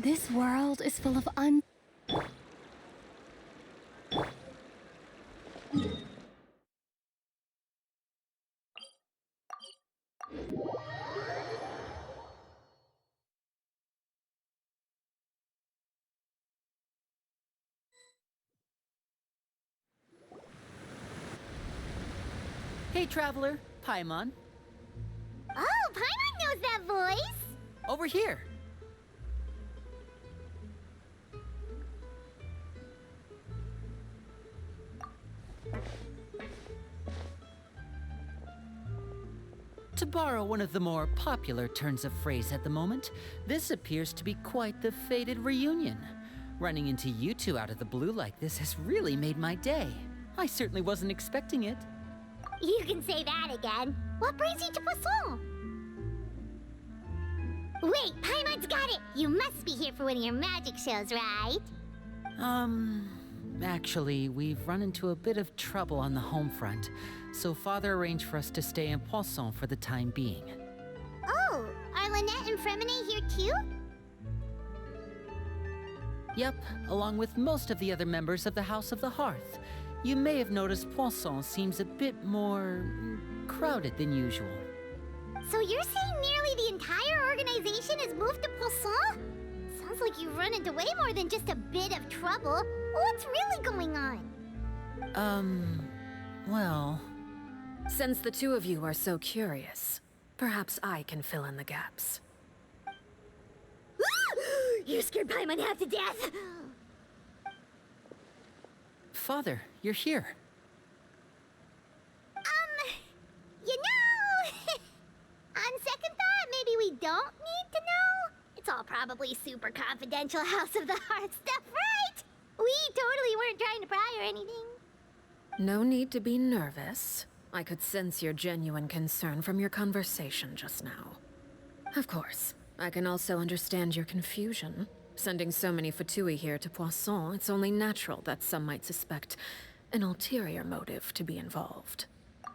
This world is full of Hey, traveler, Paimon. Oh, Paimon knows that voice! Over here. To borrow one of the more popular turns of phrase at the moment, this appears to be quite the fated reunion. Running into you two out of the blue like this has really made my day. I certainly wasn't expecting it. You can say that again. What brings you to Poisson? Wait, Paimon's got it! You must be here for one of your magic shows, right? Actually, we've run into a bit of trouble on the home front, so Father arranged for us to stay in Poisson for the time being. Oh, are Lynette and Fremine here too? Yep, along with most of the other members of the House of the Hearth. You may have noticed Poisson seems a bit more crowded than usual. So you're saying nearly the entire organization has moved to Poisson? Sounds like you've run into way more than just a bit of trouble. What's really going on? Well... Since the two of you are so curious, perhaps I can fill in the gaps. You scared Paimon half to death! Father, you're here. You know... on second thought, maybe we don't need to know? It's all probably super confidential House of the Heart stuff, right? We totally weren't trying to pry or anything. No need to be nervous. I could sense your genuine concern from your conversation just now. Of course, I can also understand your confusion. Sending so many Fatui here to Poisson, it's only natural that some might suspect an ulterior motive to be involved.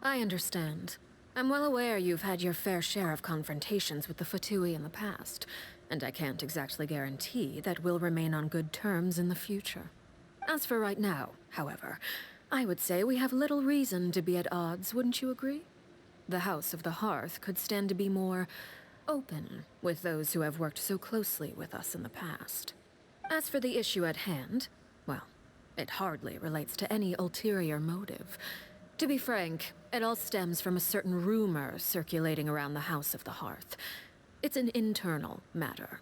I understand. I'm well aware you've had your fair share of confrontations with the Fatui in the past, and I can't exactly guarantee that we'll remain on good terms in the future. As for right now, however, I would say we have little reason to be at odds, wouldn't you agree? The House of the Hearth could stand to be more open with those who have worked so closely with us in the past. As for the issue at hand, well, it hardly relates to any ulterior motive. To be frank, it all stems from a certain rumor circulating around the House of the Hearth. It's an internal matter.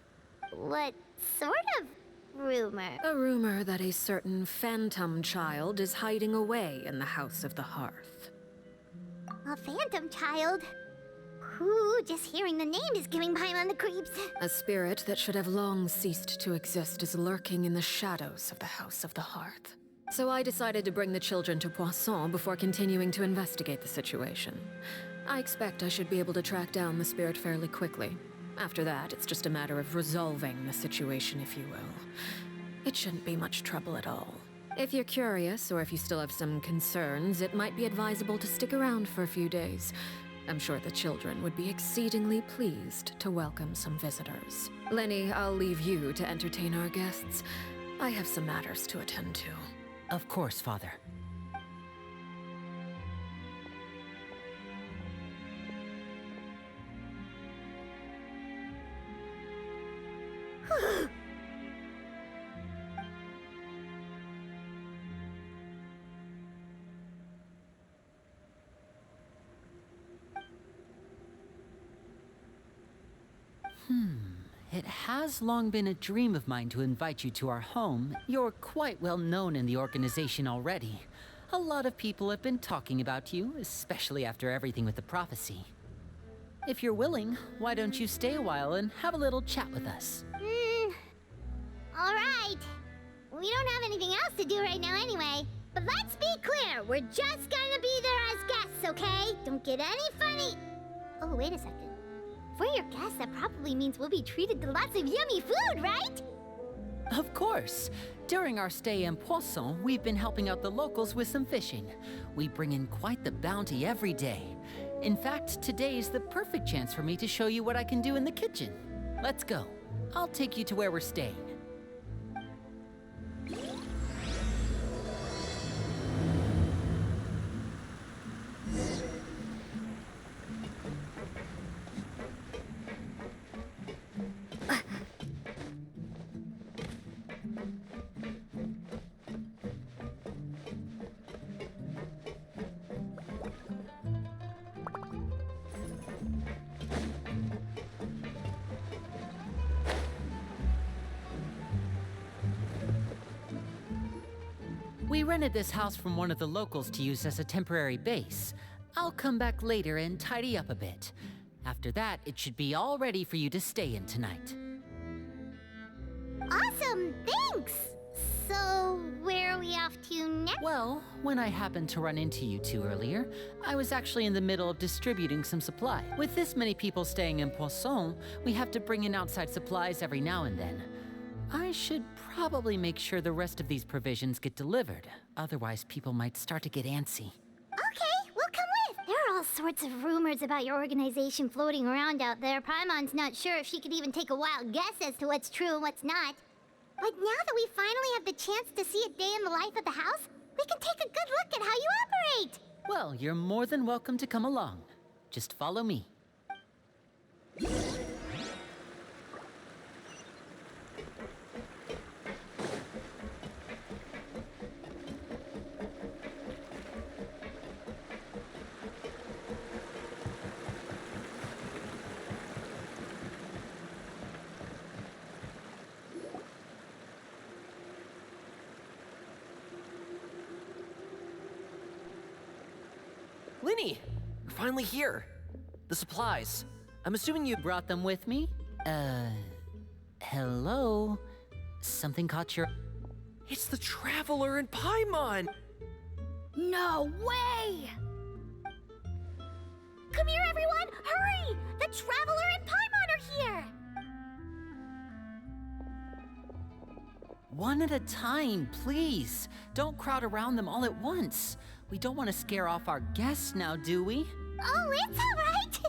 What sort of rumor? A rumor that a certain phantom child is hiding away in the House of the Hearth. A phantom child? Ooh, just hearing the name is giving Paimon the creeps. A spirit that should have long ceased to exist is lurking in the shadows of the House of the Hearth. So I decided to bring the children to Poisson before continuing to investigate the situation. I expect I should be able to track down the spirit fairly quickly. After that, it's just a matter of resolving the situation, if you will. It shouldn't be much trouble at all. If you're curious, or if you still have some concerns, it might be advisable to stick around for a few days. I'm sure the children would be exceedingly pleased to welcome some visitors. Lenny, I'll leave you to entertain our guests. I have some matters to attend to. Of course, Father. It has long been a dream of mine to invite you to our home. You're quite well known in the organization already. A lot of people have been talking about you, especially after everything with the prophecy. If you're willing, why don't you stay a while and have a little chat with us? Alright. We don't have anything else to do right now anyway. But let's be clear, we're just gonna be there as guests, okay? Don't get any funny. Oh, wait a second. For your guests, that probably means we'll be treated to lots of yummy food, right? Of course. During our stay in Poisson, we've been helping out the locals with some fishing. We bring in quite the bounty every day. In fact, today's the perfect chance for me to show you what I can do in the kitchen. Let's go. I'll take you to where we're staying. We rented this house from one of the locals to use as a temporary base. I'll come back later and tidy up a bit. After that, it should be all ready for you to stay in tonight. Awesome, thanks! So, where are we off to next? Well, when I happened to run into you two earlier, I was actually in the middle of distributing some supply. With this many people staying in Poisson, we have to bring in outside supplies every now and then. I should probably make sure the rest of these provisions get delivered. Otherwise, people might start to get antsy. Okay, we'll come with. There are all sorts of rumors about your organization floating around out there. Paimon's not sure if she could even take a wild guess as to what's true and what's not. But now that we finally have the chance to see a day in the life of the house, we can take a good look at how you operate. Well, you're more than welcome to come along. Just follow me. Linny, you're finally here. The supplies. I'm assuming you Brought them with me? Hello? Something caught your... It's the Traveler and Paimon! No way! Come here, everyone! Hurry! The Traveler and Paimon are here! One at a time, please. Don't crowd around them all at once. We don't want to scare off our guests now, do we? Oh, it's all right.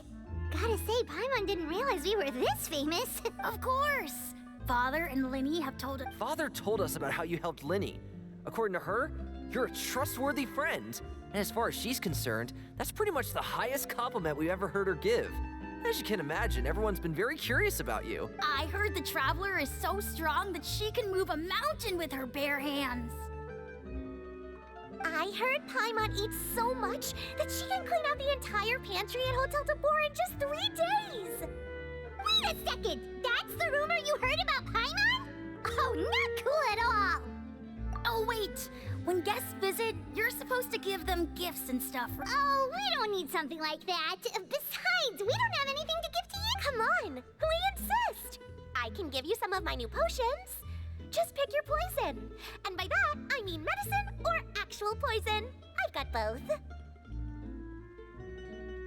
Gotta say, Paimon didn't realize we were this famous. Of course. Father and Linny have told us. Father told us about how you helped Linny. According to her, you're a trustworthy friend. And as far as she's concerned, that's pretty much the highest compliment we've ever heard her give. As you can imagine, everyone's been very curious about you. I heard the Traveler is so strong that she can move a mountain with her bare hands. I heard Paimon eats so much that she can clean out the entire pantry at Hotel Tabor in just 3 days. Wait a second! That's the rumor you heard about Paimon? Oh, not cool at all! Oh wait, when guests visit, you're supposed to give them gifts and stuff. Oh, we don't need something like that. Besides, we don't have anything to give to you. Come on, we insist. I can give you some of my new potions. Just pick your poison. And by that, I mean medicine or actual poison. I've got both.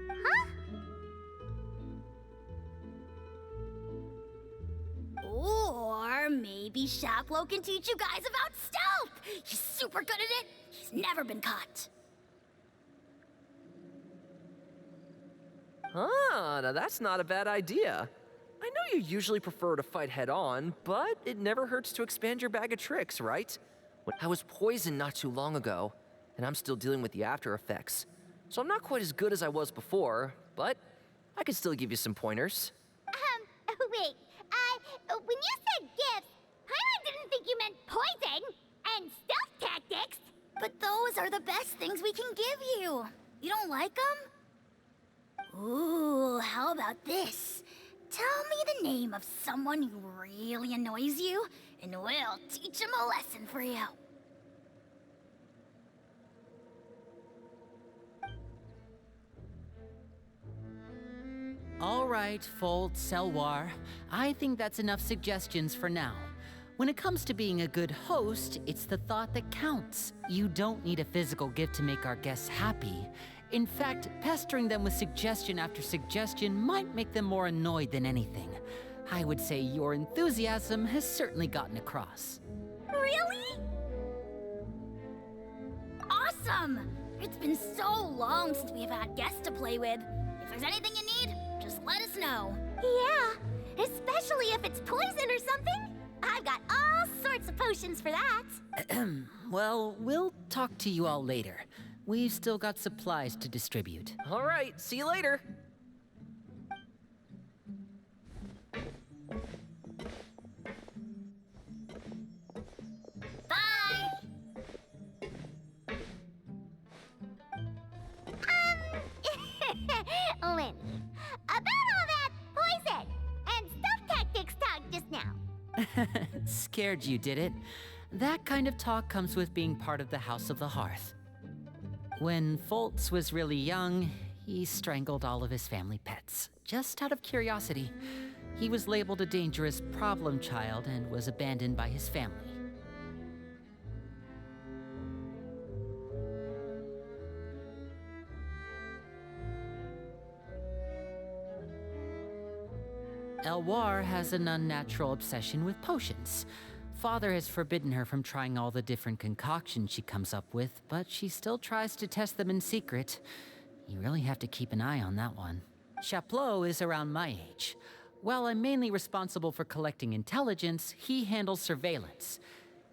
Huh? Or maybe Shaplo can teach you guys about stealth. He's super good at it. He's never been caught. Ah, now that's not a bad idea. I know you usually prefer to fight head-on, but it never hurts to expand your bag of tricks, right? I was poisoned not too long ago, and I'm still dealing with the after effects. So I'm not quite as good as I was before, but I can still give you some pointers. Wait. When you said gifts, Paimon didn't think you meant poison and stealth tactics. But those are the best things we can give you. You don't like them? Ooh, how about this? Tell me the name of someone who really annoys you, and we'll teach him a lesson for you. All right, Folt, Selwar. I think that's enough suggestions for now. When it comes to being a good host, it's the thought that counts. You don't need a physical gift to make our guests happy. In fact, pestering them with suggestion after suggestion might make them more annoyed than anything. I would say your enthusiasm has certainly gotten across. Really? Awesome! It's been so long since we've had guests to play with. If there's anything you need, just let us know. Yeah. Especially if it's poison or something. I've got all sorts of potions for that. Well, we'll talk to you all later. We've still got supplies to distribute. All right, see you later. Bye. Lenny, about all that poison and stealth tactics talk just now. Scared you, did it? That kind of talk comes with being part of the House of the Hearth. When Foltz was really young, he strangled all of his family pets, just out of curiosity. He was labeled a dangerous problem child and was abandoned by his family. Elwar has an unnatural obsession with potions. Father has forbidden her from trying all the different concoctions she comes up with, but she still tries to test them in secret. You really have to keep an eye on that one. Chaplot is around my age. While I'm mainly responsible for collecting intelligence, he handles surveillance.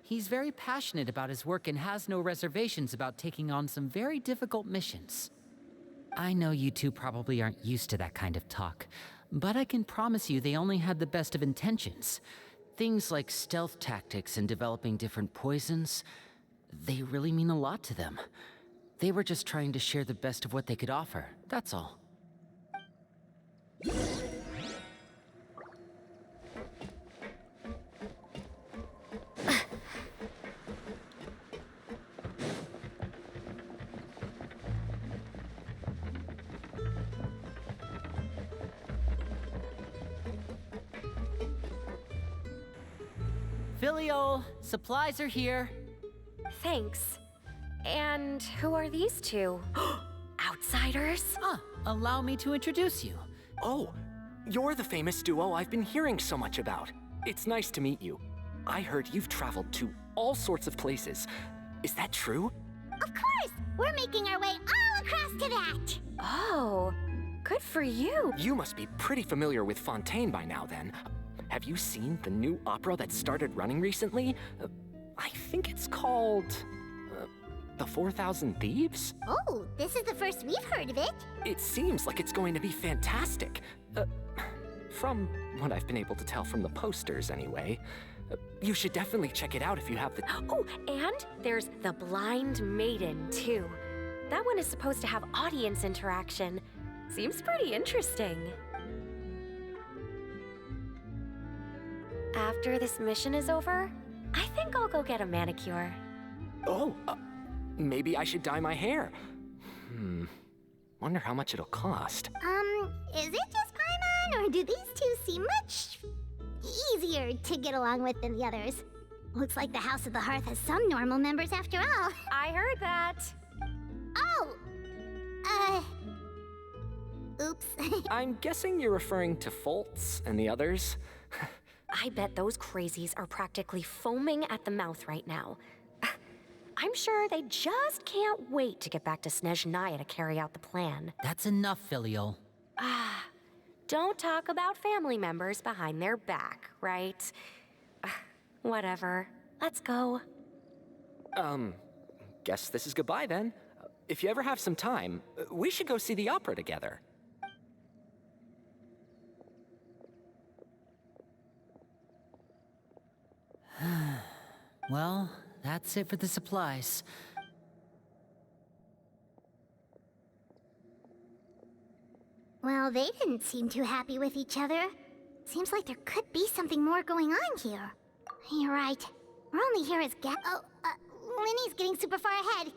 He's very passionate about his work and has no reservations about taking on some very difficult missions. I know you two probably aren't used to that kind of talk, but I can promise you they only had the best of intentions. Things like stealth tactics and developing different poisons, they really mean a lot to them. They were just trying to share the best of what they could offer, that's all. Filial, supplies are here. Thanks. And who are these two? Outsiders? Allow me to introduce you. Oh, you're the famous duo I've been hearing so much about. It's nice to meet you. I heard you've traveled to all sorts of places. Is that true? Of course! We're making our way all across to that! Oh, good for you. You must be pretty familiar with Fontaine by now, then. Have you seen the new opera that started running recently? I think it's called... The 4,000 Thieves? Oh, this is the first we've heard of it. It seems like it's going to be fantastic. From what I've been able to tell from the posters, anyway. You should definitely check it out if you have the... Oh, and there's The Blind Maiden, too. That one is supposed to have audience interaction. Seems pretty interesting. After this mission is over, I think I'll go get a manicure. Oh, maybe I should dye my hair. Wonder how much it'll cost. Is it just Paimon, or do these two seem much easier to get along with than the others? Looks like the House of the Hearth has some normal members after all. I heard that. Oh! Oops. I'm guessing you're referring to Foltz and the others. I bet those crazies are practically foaming at the mouth right now. I'm sure they just can't wait to get back to Snezhnaya to carry out the plan. That's enough, Filial. Don't talk about family members behind their back, right? Whatever. Let's go. Guess this is goodbye then. If you ever have some time, we should go see the opera together. Well, that's it for the supplies. Well, they didn't seem too happy with each other. Seems like there could be something more going on here. You're right. We're only here as guests. Oh, Linny's getting super far ahead.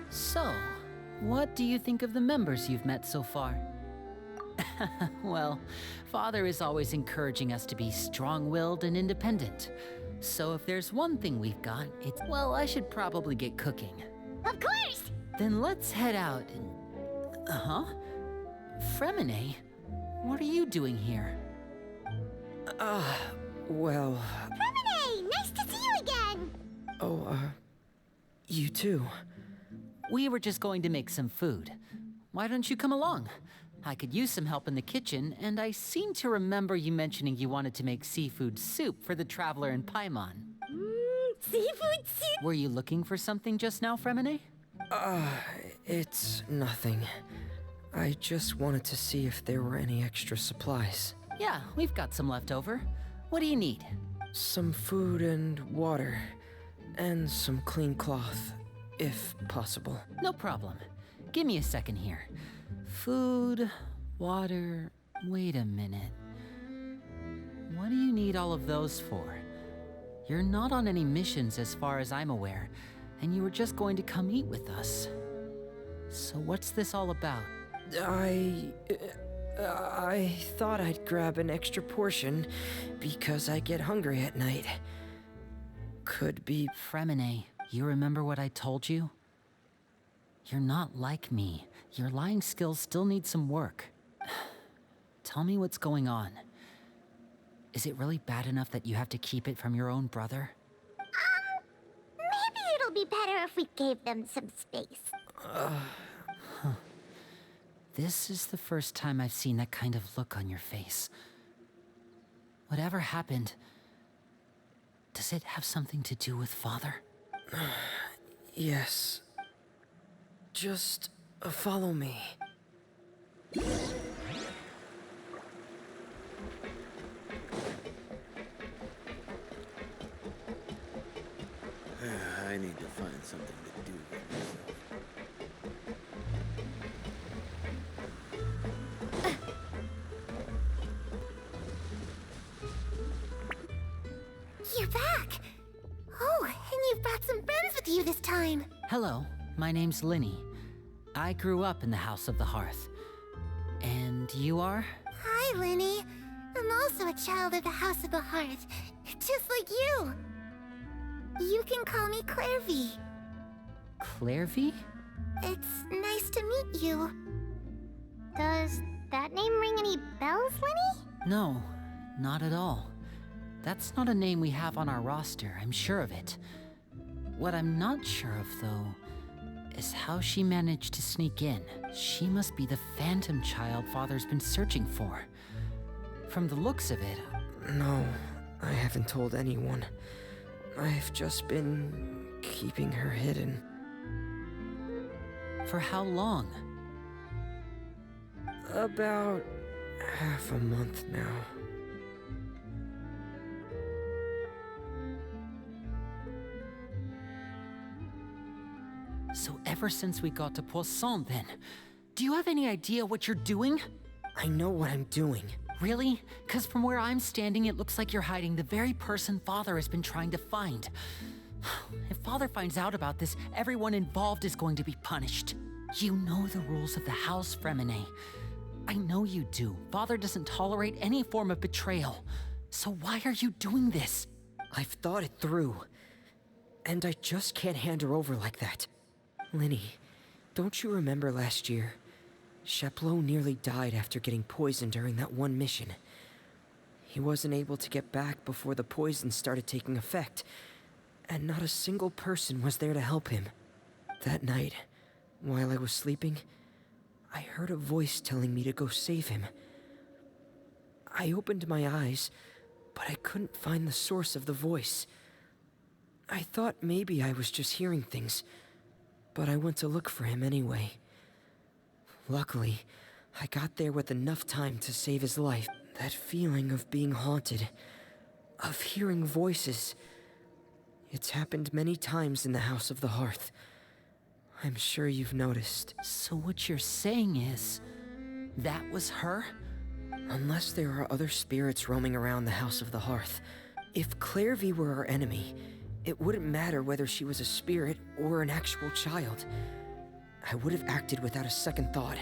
So, what do you think of the members you've met so far? Well, Father is always encouraging us to be strong-willed and independent. So if there's one thing we've got, it's, well, I should probably get cooking. Of course! Then let's head out and... Fremine? What are you doing here? Well, Lemonade, nice to see you again! you too. We were just going to make some food. Why don't you come along? I could use some help in the kitchen, and I seem to remember you mentioning you wanted to make seafood soup for the traveler in Paimon. Seafood soup? Were you looking for something just now, Fremine? It's nothing. I just wanted to see if there were any extra supplies. Yeah, we've got some left over. What do you need? Some food and water, and some clean cloth, if possible. No problem. Give me a second here. Food, water, wait a minute. What do you need all of those for? You're not on any missions as far as I'm aware, and you were just going to come eat with us. So what's this all about? I thought I'd grab an extra portion because I get hungry at night. Could be... Fremine, you remember what I told you? You're not like me. Your lying skills still need some work. Tell me what's going on. Is it really bad enough that you have to keep it from your own brother? Maybe it'll be better if we gave them some space. This is the first time I've seen that kind of look on your face. Whatever happened, does it have something to do with Father? Yes. Just follow me. I need to find something to do with myself. You're back! Oh, and you've brought some friends with you this time. Hello, my name's Linny. I grew up in the House of the Hearth. And you are? Hi, Linny. I'm also a child of the House of the Hearth, just like you. You can call me Clairvy. Clairvy? It's nice to meet you. Does that name ring any bells, Linny? No, not at all. That's not a name we have on our roster, I'm sure of it. What I'm not sure of, though, is how she managed to sneak in. She must be the phantom child Father's been searching for. From the looks of it... No, I haven't told anyone. I've just been keeping her hidden. For how long? About half a month now. So ever since we got to Poisson, then, do you have any idea what you're doing? I know what I'm doing. Really? Because from where I'm standing, it looks like you're hiding the very person Father has been trying to find. If Father finds out about this, everyone involved is going to be punished. You know the rules of the house, Fremine. I know you do. Father doesn't tolerate any form of betrayal. So why are you doing this? I've thought it through. And I just can't hand her over like that. Linny, don't you remember last year? Chaplot nearly died after getting poisoned during that one mission. He wasn't able to get back before the poison started taking effect, and not a single person was there to help him. That night, while I was sleeping, I heard a voice telling me to go save him. I opened my eyes, but I couldn't find the source of the voice. I thought maybe I was just hearing things, but I went to look for him anyway. Luckily, I got there with enough time to save his life. That feeling of being haunted, of hearing voices, it's happened many times in the House of the Hearth. I'm sure you've noticed. So what you're saying is, that was her? Unless there are other spirits roaming around the House of the Hearth. If Clairvy were our enemy, it wouldn't matter whether she was a spirit or an actual child. I would have acted without a second thought,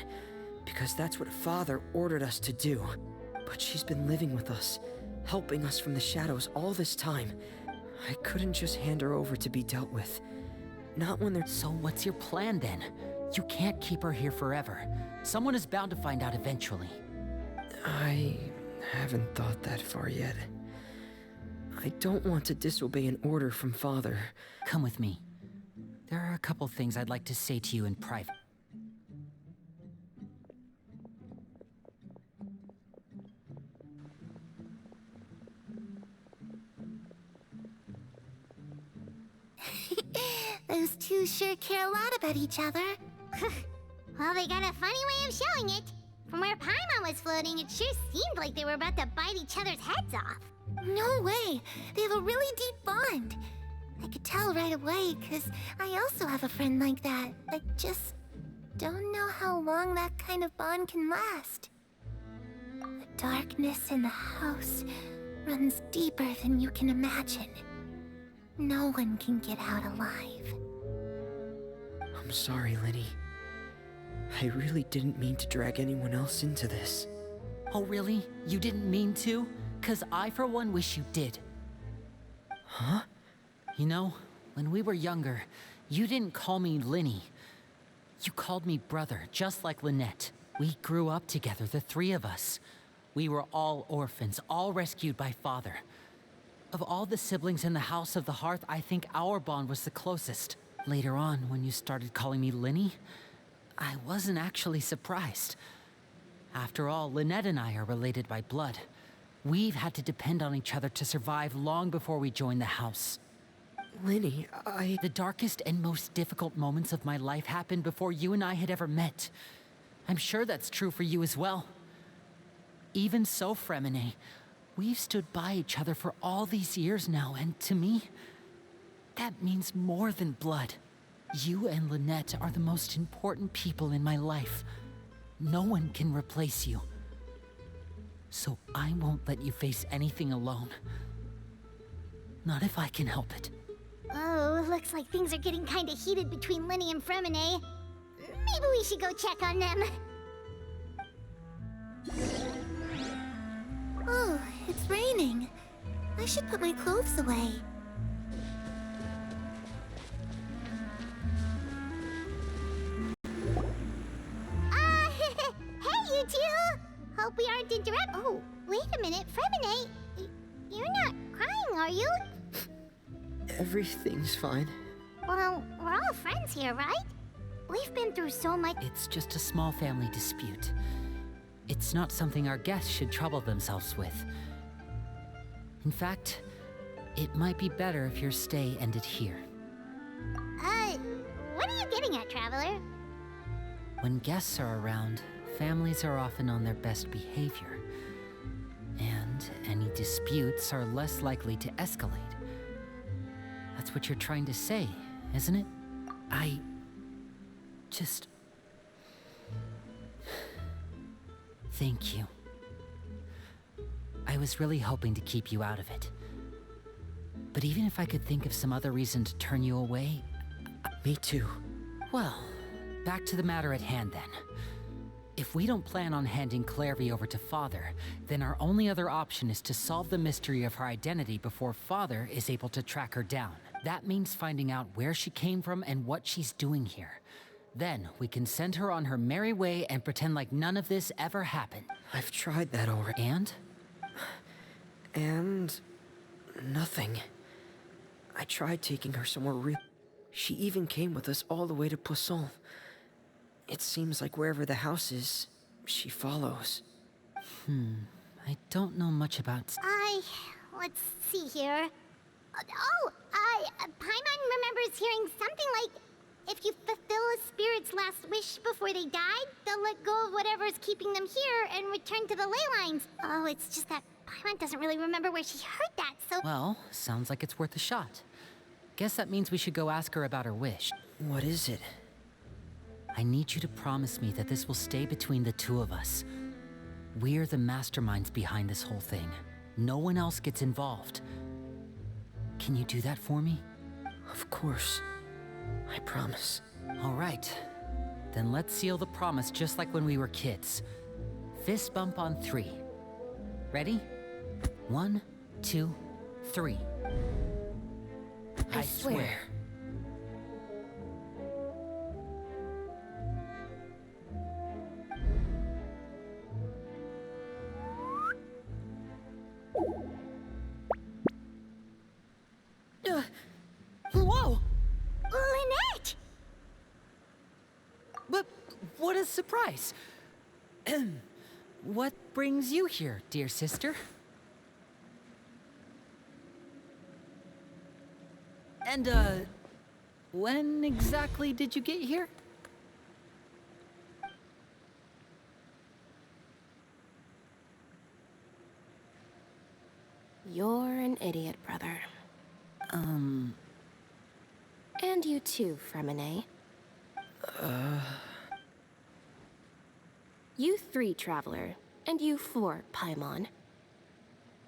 because that's what Father ordered us to do. But she's been living with us, helping us from the shadows all this time. I couldn't just hand her over to be dealt with. Not when they're... So what's your plan then? You can't keep her here forever. Someone is bound to find out eventually. I haven't thought that far yet. I don't want to disobey an order from Father. Come with me. There are a couple things I'd like to say to you in private. Those two sure care a lot about each other. Well, they got a funny way of showing it. From where Paimon was floating, it sure seemed like they were about to bite each other's heads off. No way! They have a really deep bond. I could tell right away, because I also have a friend like that. I just don't know how long that kind of bond can last. The darkness in the house runs deeper than you can imagine. No one can get out alive. I'm sorry, Lenny. I really didn't mean to drag anyone else into this. Oh, really? You didn't mean to? 'Cause I, for one, wish you did. Huh? You know, when we were younger, you didn't call me Linny. You called me brother, just like Lynette. We grew up together, the three of us. We were all orphans, all rescued by Father. Of all the siblings in the House of the Hearth, I think our bond was the closest. Later on, when you started calling me Linny, I wasn't actually surprised. After all, Lynette and I are related by blood. We've had to depend on each other to survive long before we joined the house. Lenny, The darkest and most difficult moments of my life happened before you and I had ever met. I'm sure that's true for you as well. Even so, Fremine, we've stood by each other for all these years now, and to me, that means more than blood. You and Lynette are the most important people in my life. No one can replace you. So I won't let you face anything alone. Not if I can help it. Oh, looks like things are getting kinda heated between Linny and Fremine. Maybe we should go check on them. Oh, it's raining. I should put my clothes away. Hey, you two! Hope we aren't interrupt. Oh, wait a minute, Fremine. You're not crying, are you? everything's fine. Well, we're all friends here, right? We've been through so much. It's just a small family dispute. It's not something our guests should trouble themselves with. In fact, it might be better if your stay ended here. What are you getting at, Traveler? When guests are around, families are often on their best behavior. And any disputes are less likely to escalate. That's what you're trying to say, isn't it? I just... Thank you. I was really hoping to keep you out of it. But even if I could think of some other reason to turn you away... Me too. Well, back to the matter at hand then. If we don't plan on handing Clairvy over to Father, then our only other option is to solve the mystery of her identity before Father is able to track her down. That means finding out where she came from and what she's doing here. Then we can send her on her merry way and pretend like none of this ever happened. I've tried that already. And? And... nothing. I tried taking her somewhere real. She even came with us all the way to Poisson. It seems like wherever the house is, she follows. I don't know much about... Let's see here. Paimon remembers hearing something like, if you fulfill a spirit's last wish before they died, they'll let go of whatever's keeping them here and return to the ley lines. Oh, it's just that Paimon doesn't really remember where she heard that, so... Well, sounds like it's worth a shot. Guess that means we should go ask her about her wish. What is it? I need you to promise me that this will stay between the two of us. We're the masterminds behind this whole thing. No one else gets involved. Can you do that for me? Of course. I promise. All right. Then let's seal the promise just like when we were kids. Fist bump on 3. Ready? 1, 2, 3. I swear. But what a surprise! What brings you here, dear sister? And, when exactly did you get here? You're an idiot, brother. And you too, Fremine. You 3, Traveler. And you 4, Paimon.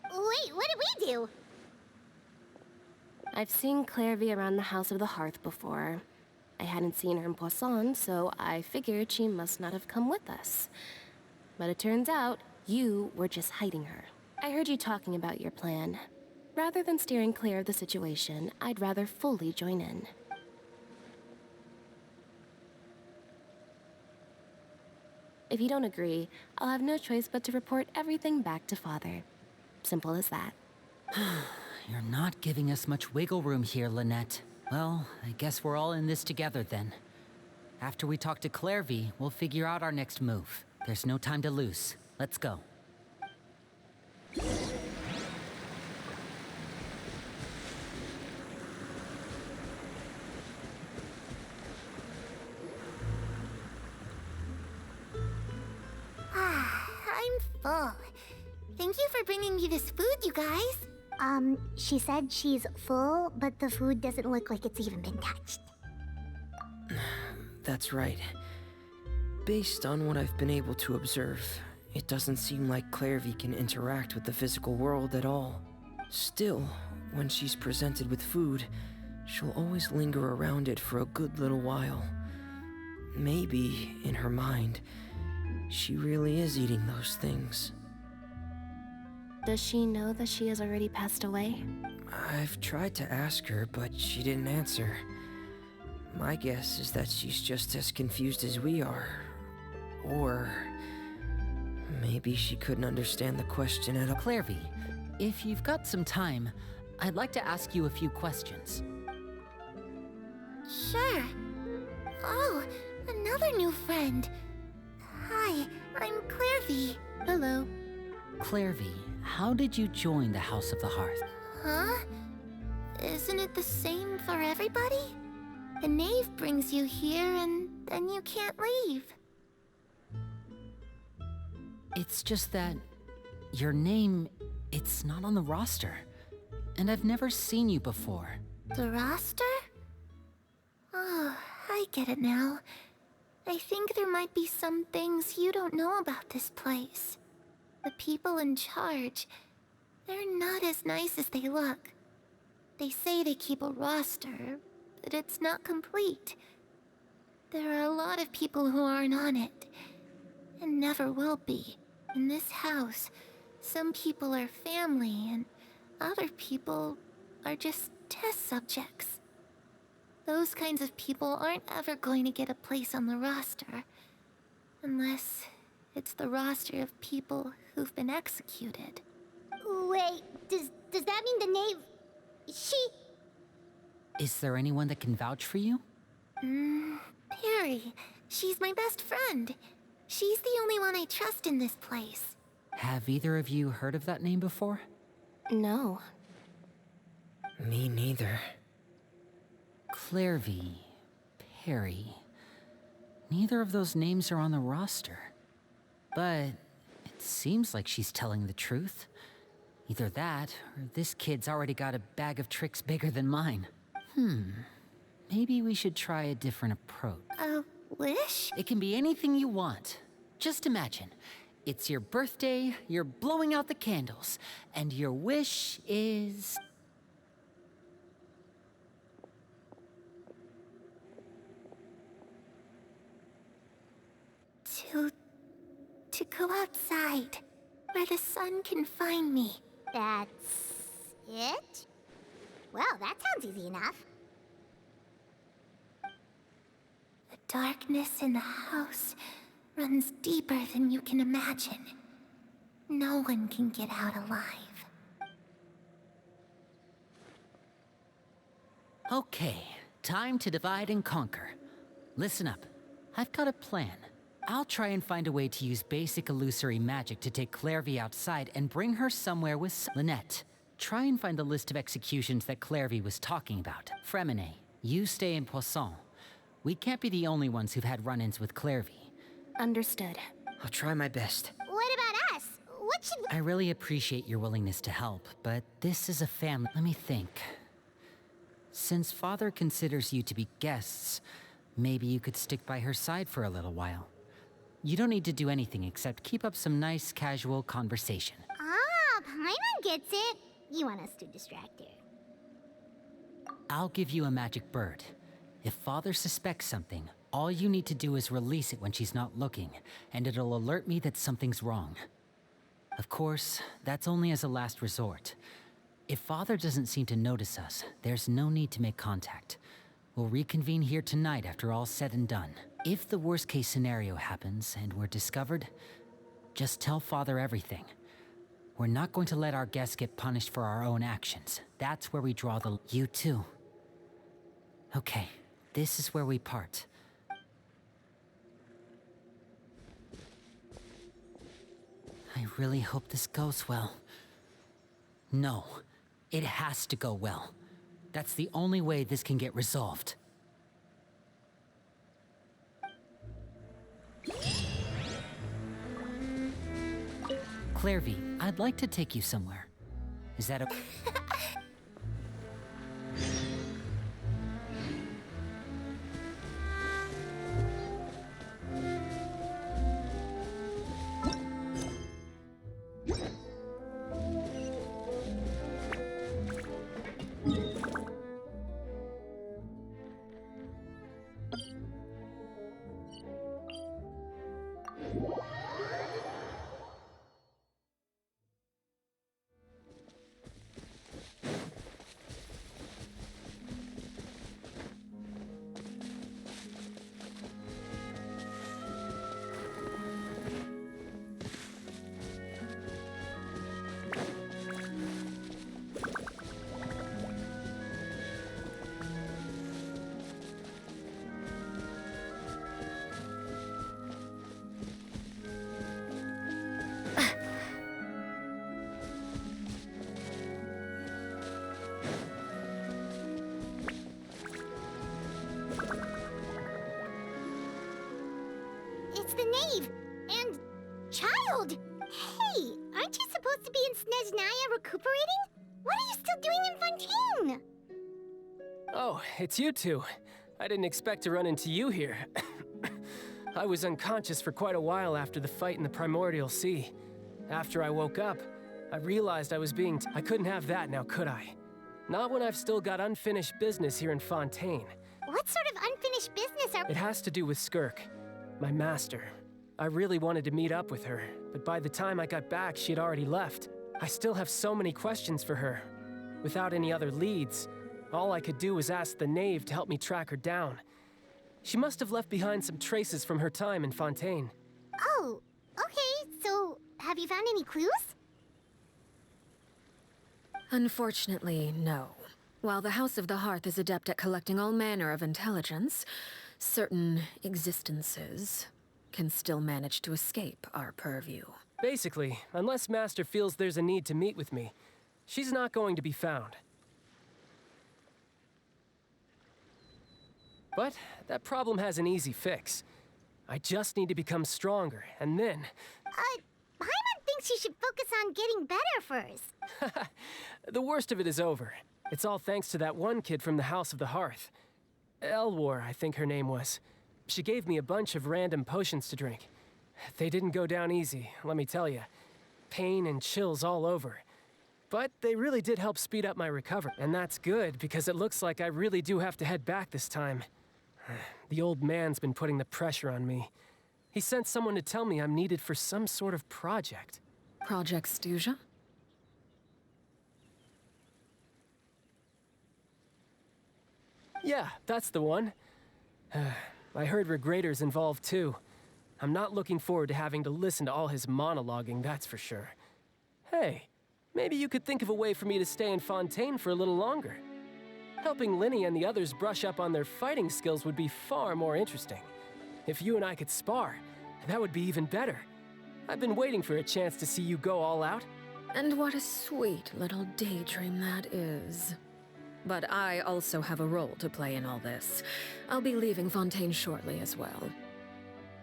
Wait, what did we do? I've seen Clairvy around the House of the Hearth before. I hadn't seen her in Poisson, so I figured she must not have come with us. But it turns out, you were just hiding her. I heard you talking about your plan. Rather than steering clear of the situation, I'd rather fully join in. If you don't agree, I'll have no choice but to report everything back to Father. Simple as that. You're not giving us much wiggle room here, Lynette. Well, I guess we're all in this together then. After we talk to Clairvy, we'll figure out our next move. There's no time to lose. Let's go. I'm full. Thank you for bringing me this food, you guys. She said she's full, but the food doesn't look like it's even been touched. That's right. Based on what I've been able to observe, it doesn't seem like Clairvy can interact with the physical world at all. Still, when she's presented with food, she'll always linger around it for a good little while. Maybe, in her mind, she really is eating those things. Does she know that she has already passed away? I've tried to ask her, but she didn't answer. My guess is that she's just as confused as we are. Or maybe she couldn't understand the question at all. Clairvy, if you've got some time, I'd like to ask you a few questions. Sure. Oh, another new friend. Hi, I'm Clairvy. Hello. Clairvy, how did you join the House of the Hearth? Huh? Isn't it the same for everybody? The knave brings you here and then you can't leave. It's just that your name, it's not on the roster. And I've never seen you before. The roster? Oh, I get it now. I think there might be some things you don't know about this place. The people in charge, they're not as nice as they look. They say they keep a roster, but it's not complete. There are a lot of people who aren't on it, and never will be. In this house, some people are family, and other people are just test subjects. Those kinds of people aren't ever going to get a place on the roster, unless it's the roster of people who've been executed. Wait, does that mean the knave... She... Is there anyone that can vouch for you? Perry. She's my best friend. She's the only one I trust in this place. Have either of you heard of that name before? No. Me neither. Clairvy, Perry. Neither of those names are on the roster. But it seems like she's telling the truth. Either that, or this kid's already got a bag of tricks bigger than mine. Maybe we should try a different approach. A wish? It can be anything you want. Just imagine. It's your birthday, you're blowing out the candles, and your wish is... To go outside, where the sun can find me. That's... it? Well, that sounds easy enough. The darkness in the house runs deeper than you can imagine. No one can get out alive. Okay, time to divide and conquer. Listen up. I've got a plan. I'll try and find a way to use basic illusory magic to take Clairvy outside and bring her somewhere with Lynette. Try and find the list of executions that Clairvy was talking about. Fremine, you stay in Poisson. We can't be the only ones who've had run-ins with Clairvy. Understood. I'll try my best. What about us? What should we... I really appreciate your willingness to help, but this is a family. Let me think. Since Father considers you to be guests, maybe you could stick by her side for a little while. You don't need to do anything except keep up some nice, casual conversation. Ah, Paimon gets it. You want us to distract her. I'll give you a magic bird. If Father suspects something, all you need to do is release it when she's not looking, and it'll alert me that something's wrong. Of course, that's only as a last resort. If Father doesn't seem to notice us, there's no need to make contact. We'll reconvene here tonight after all's said and done. If the worst-case scenario happens and we're discovered, just tell Father everything. We're not going to let our guests get punished for our own actions. That's where we draw the... You too. Okay, this is where we part. I really hope this goes well. No, it has to go well. That's the only way this can get resolved. Clairvy, I'd like to take you somewhere. Is that okay? It's the knave and child. Hey, aren't you supposed to be in Snezhnaya recuperating? What are you still doing in Fontaine? Oh, it's you two. I didn't expect to run into you here. I was unconscious for quite a while after the fight in the Primordial Sea. After I woke up, I realized I was being I couldn't have that now, could I? Not when I've still got unfinished business here in Fontaine. What sort of unfinished business are... It has to do with Skirk, my master. I really wanted to meet up with her, but by the time I got back, she had already left. I still have so many questions for her. Without any other leads, all I could do was ask the knave to help me track her down. She must have left behind some traces from her time in Fontaine. Oh, okay, so have you found any clues? Unfortunately, no. While the House of the Hearth is adept at collecting all manner of intelligence, certain existences can still manage to escape our purview. Basically, unless Master feels there's a need to meet with me, she's not going to be found. But that problem has an easy fix. I just need to become stronger, and then... Paimon thinks you should focus on getting better first. The worst of it is over. It's all thanks to that one kid from the House of the Hearth. Elwar, I think her name was. She gave me a bunch of random potions to drink. They didn't go down easy, let me tell you. Pain and chills all over. But they really did help speed up my recovery. And that's good, because it looks like I really do have to head back this time. The old man's been putting the pressure on me. He sent someone to tell me I'm needed for some sort of project. Project Stuja? Yeah, that's the one. I heard Regrader's involved too. I'm not looking forward to having to listen to all his monologuing, that's for sure. Hey, maybe you could think of a way for me to stay in Fontaine for a little longer. Helping Linny and the others brush up on their fighting skills would be far more interesting. If you and I could spar, that would be even better. I've been waiting for a chance to see you go all out. And what a sweet little daydream that is. But I also have a role to play in all this. I'll be leaving Fontaine shortly as well.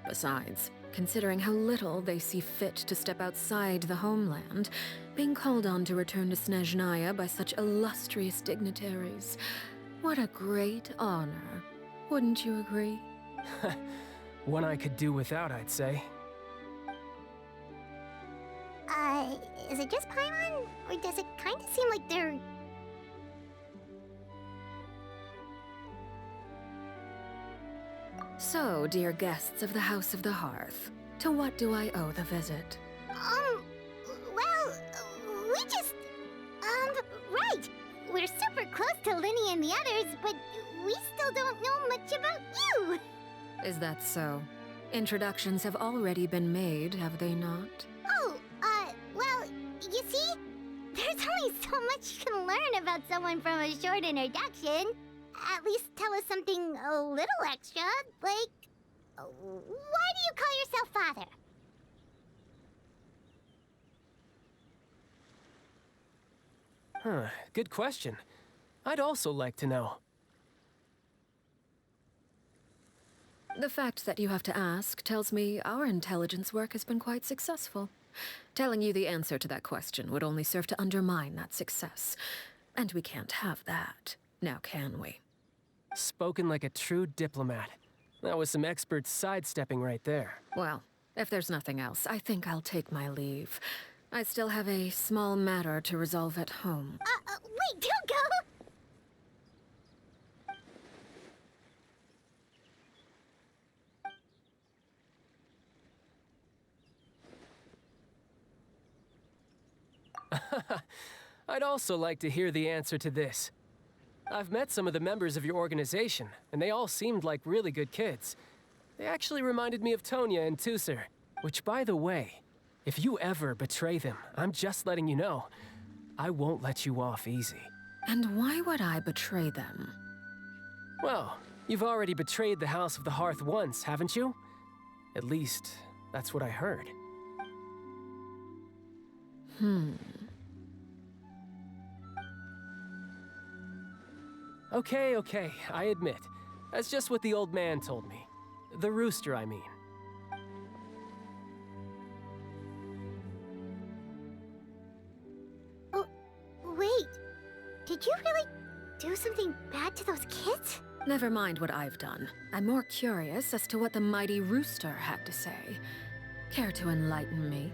Besides, considering how little they see fit to step outside the homeland, being called on to return to Snezhnaya by such illustrious dignitaries, what a great honor. Wouldn't you agree? One I could do without, I'd say. Is it just Paimon? Or does it kind of seem like they're... So, dear guests of the House of the Hearth, to what do I owe the visit? Well, we just... right. We're super close to Linny and the others, but we still don't know much about you. Is that so? Introductions have already been made, have they not? Oh, well, you see, there's only so much you can learn about someone from a short introduction. At least tell us something a little extra, like, why do you call yourself father? Huh, good question. I'd also like to know. The fact that you have to ask tells me our intelligence work has been quite successful. Telling you the answer to that question would only serve to undermine that success. And we can't have that, now can we? Spoken like a true diplomat. That was some expert sidestepping right there. Well, if there's nothing else, I think I'll take my leave. I still have a small matter to resolve at home. Wait, don't go! I'd also like to hear the answer to this. I've met some of the members of your organization, and they all seemed like really good kids. They actually reminded me of Tonya and Tusser, which, by the way, if you ever betray them, I'm just letting you know, I won't let you off easy. And why would I betray them? Well, you've already betrayed the House of the Hearth once, haven't you? At least, that's what I heard. Okay, I admit. That's just what the old man told me. The rooster, I mean. Oh, wait. Did you really do something bad to those kids? Never mind what I've done. I'm more curious as to what the mighty rooster had to say. Care to enlighten me?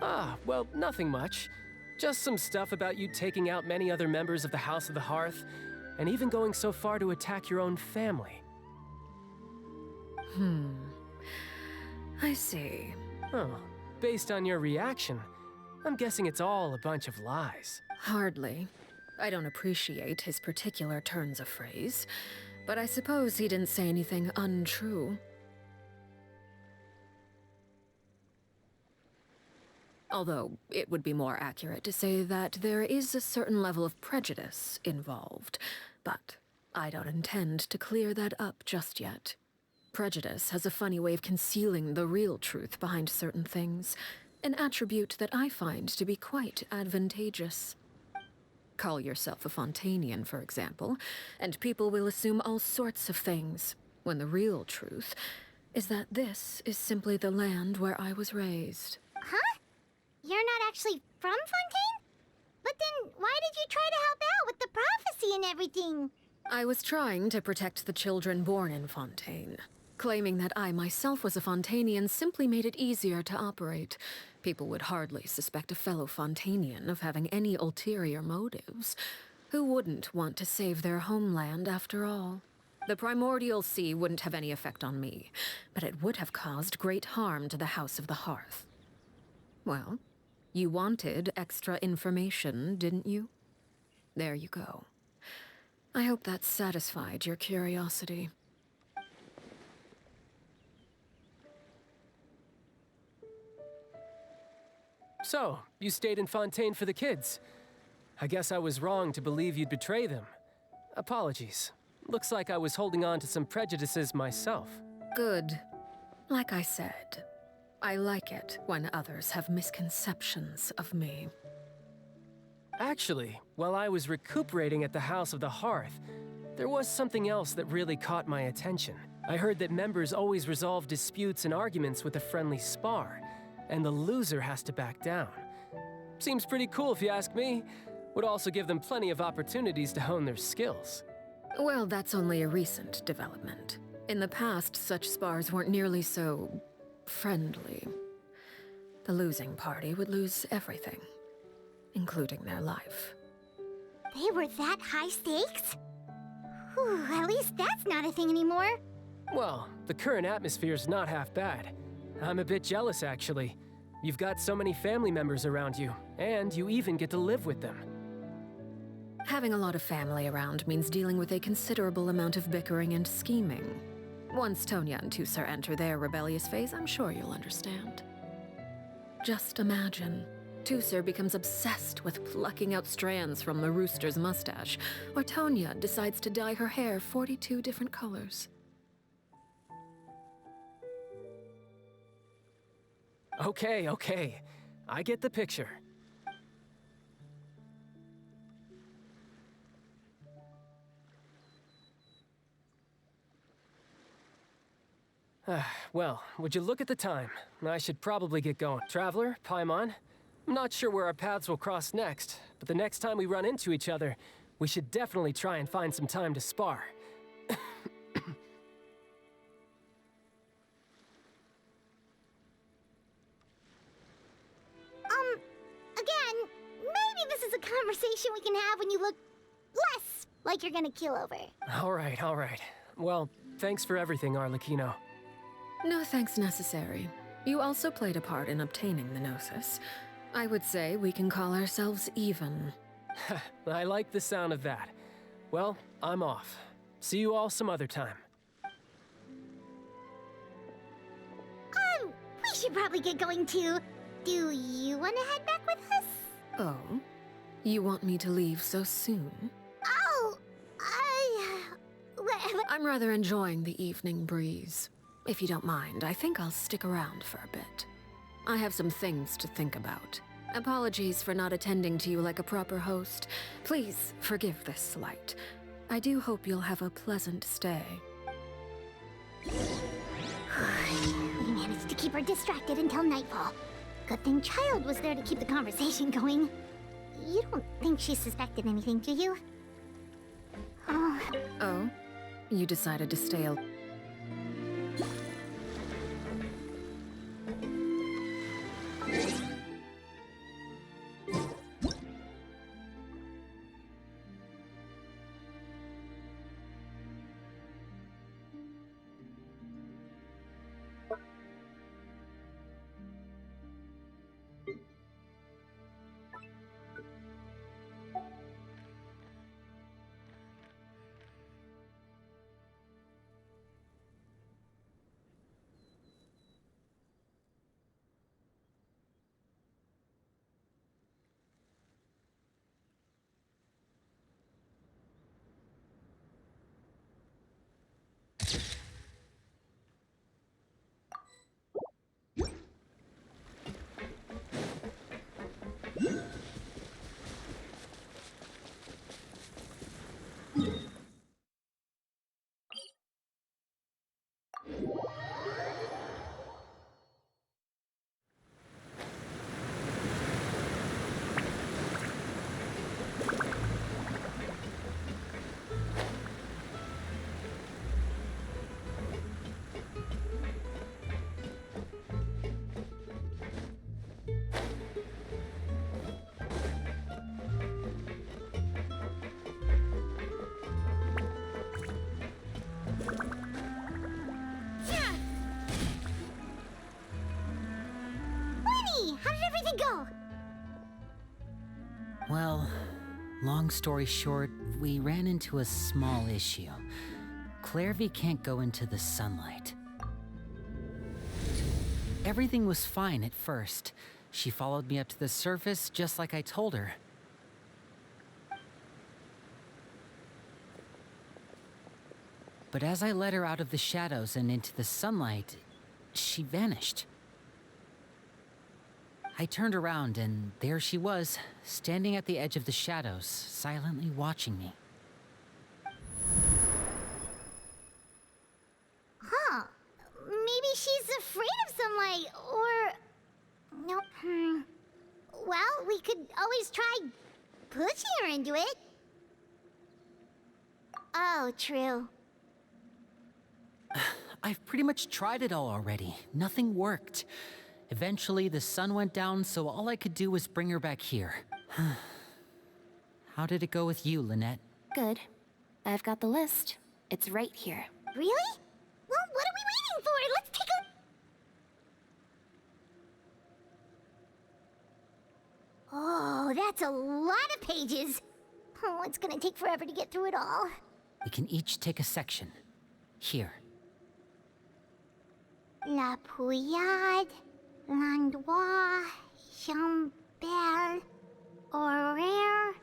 Ah, well, nothing much. Just some stuff about you taking out many other members of the House of the Hearth, and even going so far to attack your own family. I see. Oh, based on your reaction, I'm guessing it's all a bunch of lies. Hardly. I don't appreciate his particular turns of phrase, but I suppose he didn't say anything untrue. Although, it would be more accurate to say that there is a certain level of prejudice involved, but I don't intend to clear that up just yet. Prejudice has a funny way of concealing the real truth behind certain things, an attribute that I find to be quite advantageous. Call yourself a Fontainian, for example, and people will assume all sorts of things, when the real truth is that this is simply the land where I was raised. Huh? You're not actually from Fontaine? But then why did you try to help out with the prophecy and everything? I was trying to protect the children born in Fontaine. Claiming that I myself was a Fontainian simply made it easier to operate. People would hardly suspect a fellow Fontainian of having any ulterior motives. Who wouldn't want to save their homeland after all? The primordial sea wouldn't have any effect on me, but it would have caused great harm to the House of the Hearth. Well, you wanted extra information, didn't you? There you go. I hope that satisfied your curiosity. So, you stayed in Fontaine for the kids. I guess I was wrong to believe you'd betray them. Apologies. Looks like I was holding on to some prejudices myself. Good. Like I said, I like it when others have misconceptions of me. Actually, while I was recuperating at the House of the Hearth, there was something else that really caught my attention. I heard that members always resolve disputes and arguments with a friendly spar, and the loser has to back down. Seems pretty cool if you ask me. Would also give them plenty of opportunities to hone their skills. Well, that's only a recent development. In the past, such spars weren't nearly so friendly. The losing party would lose everything, including their life. They were that high stakes? Whew, at least that's not a thing anymore. Well, the current atmosphere's not half bad. I'm a bit jealous, actually. You've got so many family members around you, and you even get to live with them. Having a lot of family around means dealing with a considerable amount of bickering and scheming. Once Tonya and Tusar enter their rebellious phase, I'm sure you'll understand. Just imagine. Tusar becomes obsessed with plucking out strands from the rooster's mustache, or Tonya decides to dye her hair 42 different colors. Okay. I get the picture. Well, would you look at the time? I should probably get going. Traveler, Paimon, I'm not sure where our paths will cross next, but the next time we run into each other, we should definitely try and find some time to spar. Again, maybe this is a conversation we can have when you look less like you're gonna keel over. All right. Well, thanks for everything, Arlechinno. No thanks necessary. You also played a part in obtaining the Gnosis. I would say we can call ourselves even. I like the sound of that. Well, I'm off. See you all some other time. We should probably get going too. Do you want to head back with us? Oh? You want me to leave so soon? Oh, I'm rather enjoying the evening breeze. If you don't mind, I think I'll stick around for a bit. I have some things to think about. Apologies for not attending to you like a proper host. Please forgive this slight. I do hope you'll have a pleasant stay. We managed to keep her distracted until nightfall. Good thing Child was there to keep the conversation going. You don't think she suspected anything, do you? Oh? You decided to stay Well, long story short, we ran into a small issue. Clairvy can't go into the sunlight. Everything was fine at first. She followed me up to the surface just like I told her. But as I led her out of the shadows and into the sunlight, she vanished. I turned around, and there she was, standing at the edge of the shadows, silently watching me. Huh. Maybe she's afraid of sunlight, or... Nope. Well, we could always try pushing her into it. Oh, true. I've pretty much tried it all already. Nothing worked. Eventually, the sun went down, so all I could do was bring her back here. How did it go with you, Lynette? Good. I've got the list. It's right here. Really? Well, what are we waiting for? Let's take a... Oh, that's a lot of pages. Oh, it's gonna take forever to get through it all. We can each take a section. Here. La Pouillade, L'Endroit, Chambel, Horaire.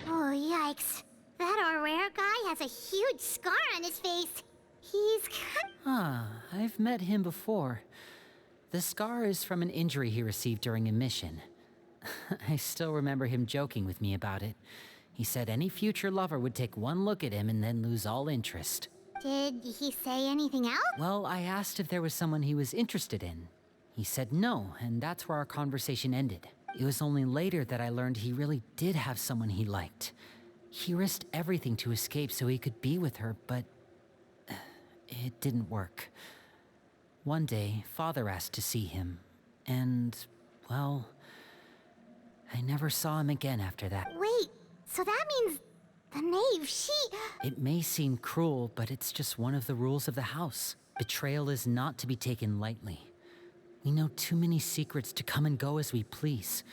Oh, yikes. That Horaire guy has a huge scar on his face. He's... I've met him before. The scar is from an injury he received during a mission. I still remember him joking with me about it. He said any future lover would take one look at him and then lose all interest. Did he say anything else? Well, I asked if there was someone he was interested in. He said no, and that's where our conversation ended. It was only later that I learned he really did have someone he liked. He risked everything to escape so he could be with her, but it didn't work. One day, Father asked to see him, and, well, I never saw him again after that. Wait, so that means the knave, It may seem cruel, but it's just one of the rules of the house. Betrayal is not to be taken lightly. We know too many secrets to come and go as we please.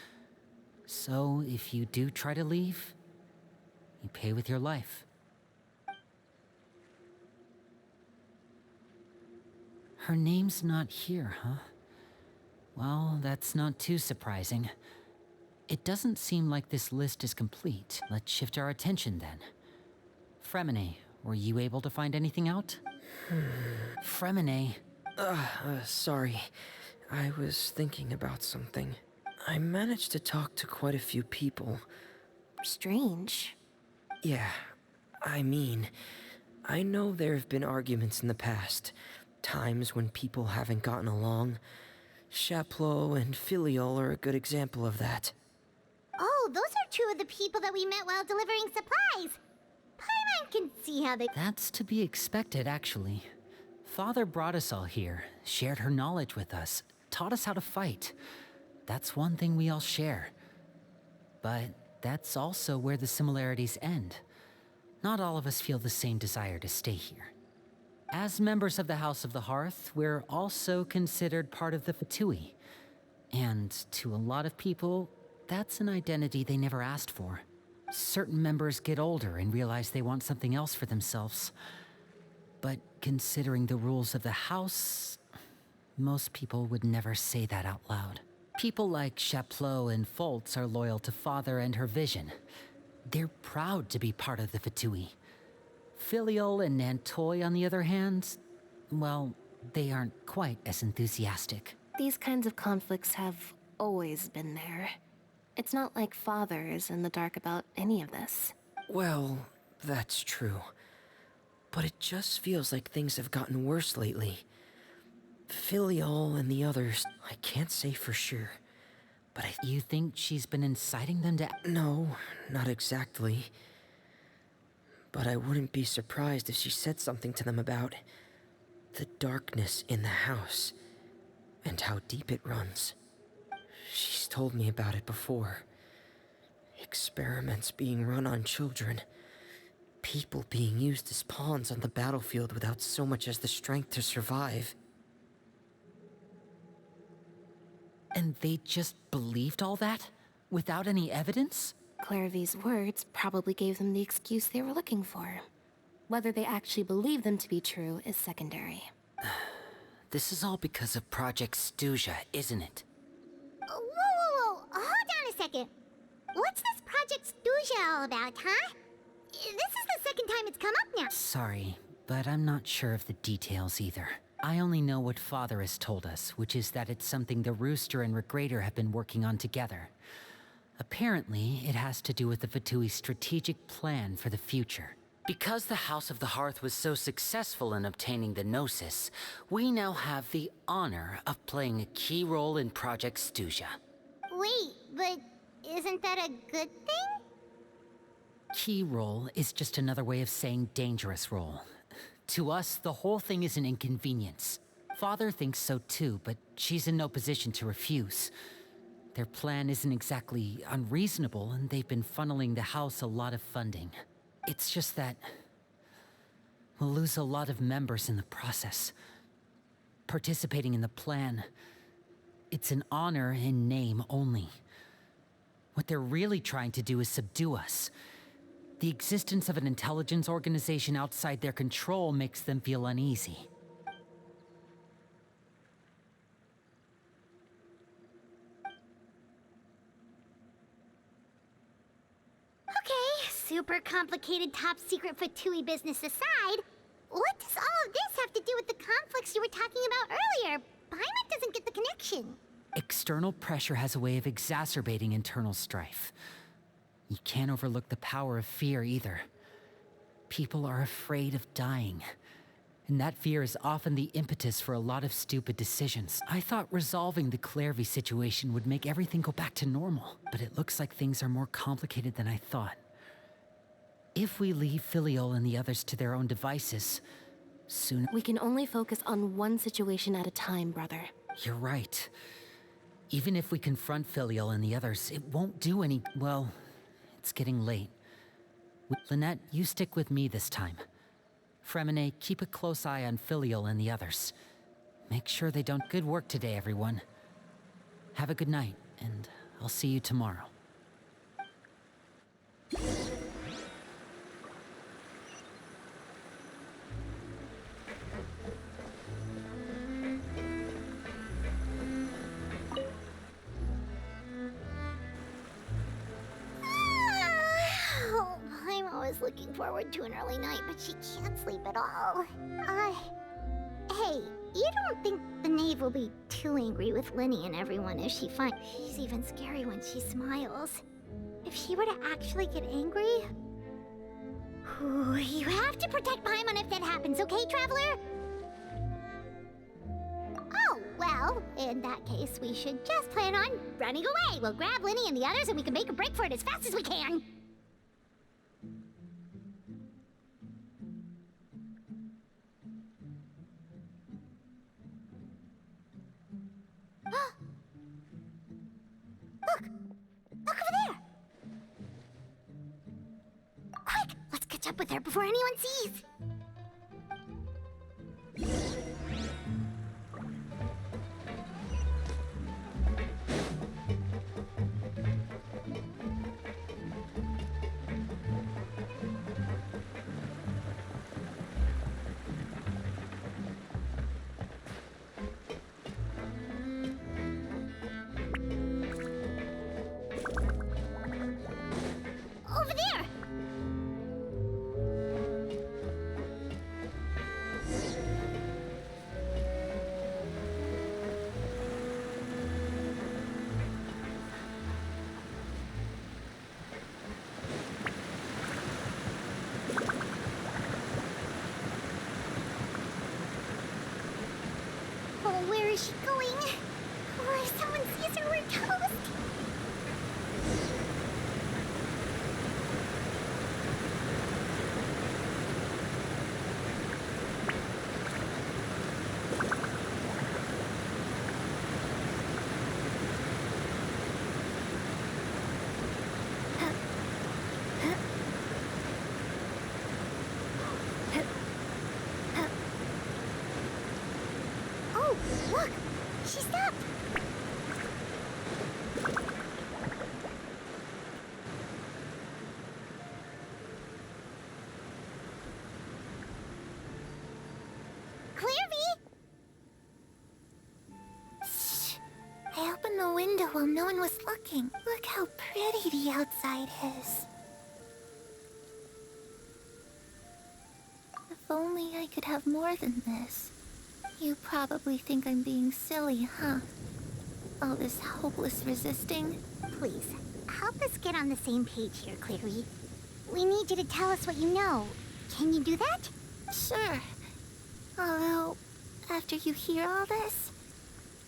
So, if you do try to leave, you pay with your life. Her name's not here, huh? Well, that's not too surprising. It doesn't seem like this list is complete. Let's shift our attention then. Fremine, were you able to find anything out? Fremine. Sorry. I was thinking about something. I managed to talk to quite a few people. Strange. Yeah, I mean, I know there have been arguments in the past. Times when people haven't gotten along. Chaplot and Filiol are a good example of that. Oh, those are two of the people that we met while delivering supplies. Paimon can see how they... That's to be expected, actually. Father brought us all here, shared her knowledge with us, taught us how to fight. That's one thing we all share. But that's also where the similarities end. Not all of us feel the same desire to stay here. As members of the House of the Hearth, we're also considered part of the Fatui. And to a lot of people, that's an identity they never asked for. Certain members get older and realize they want something else for themselves. But considering the rules of the house, most people would never say that out loud. People like Chaplot and Foltz are loyal to Father and her vision. They're proud to be part of the Fatui. Filiol and Nantoy, on the other hand, well, they aren't quite as enthusiastic. These kinds of conflicts have always been there. It's not like Father is in the dark about any of this. Well, that's true. But it just feels like things have gotten worse lately. Filiol and the others, I can't say for sure. But You think she's been inciting them to... No, not exactly. But I wouldn't be surprised if she said something to them about the darkness in the house and how deep it runs. She's told me about it before. Experiments being run on children. People being used as pawns on the battlefield without so much as the strength to survive. And they just believed all that? Without any evidence? Clairvy's words probably gave them the excuse they were looking for. Whether they actually believe them to be true is secondary. This is all because of Project Stuja, isn't it? Whoa, whoa, whoa! second. What's this Project Stuja all about, huh? This is the second time it's come up now. Sorry, but I'm not sure of the details either. I only know what Father has told us, which is that it's something the Rooster and Regrator have been working on together. Apparently, it has to do with the Fatui's strategic plan for the future. Because the House of the Hearth was so successful in obtaining the Gnosis, we now have the honor of playing a key role in Project Stuja. Wait, but isn't that a good thing? Key role is just another way of saying dangerous role. To us, the whole thing is an inconvenience. Father thinks so too, but she's in no position to refuse. Their plan isn't exactly unreasonable, and they've been funneling the house a lot of funding. It's just that we'll lose a lot of members in the process. Participating in the plan, it's an honor in name only. What they're really trying to do is subdue us. The existence of an intelligence organization outside their control makes them feel uneasy. Okay, super complicated top secret Fatui business aside, what does all of this have to do with the conflicts you were talking about earlier? Paimon doesn't get the connection. External pressure has a way of exacerbating internal strife. You can't overlook the power of fear either. People are afraid of dying. And that fear is often the impetus for a lot of stupid decisions. I thought resolving the Clairvy situation would make everything go back to normal, but it looks like things are more complicated than I thought. If we leave Filiol and the others to their own devices, soon... We can only focus on one situation at a time, brother. You're right. Even if we confront Filiol and the others, it won't do any... well, it's getting late. Lynette, you stick with me this time. Fremine, keep a close eye on Filiol and the others. Make sure they don't... Good work today, everyone. Have a good night, and I'll see you tomorrow. Oh, Paimon was looking forward to an early night, but she can't sleep at all. Hey, you don't think the knave will be too angry with Linny and everyone if she finds... She's even scary when she smiles. If she were to actually get angry... Ooh, you have to protect Paimon if that happens, okay, Traveler? Oh, well, in that case, we should just plan on running away. We'll grab Linny and the others and we can make a break for it as fast as we can. Look over there! Quick, let's catch up with her before anyone sees. Over there! Oh, where is she going? Oh, if someone sees her, we're toast! Oh, look! She stopped! Clairvy! Shh! I opened the window. window while no one was looking. Look how pretty the outside is. If only I could have more than this. You probably think I'm being silly, huh? All this hopeless resisting. Please, help us get on the same page here, Clary. We need you to tell us what you know. Can you do that? Sure. Although, after you hear all this,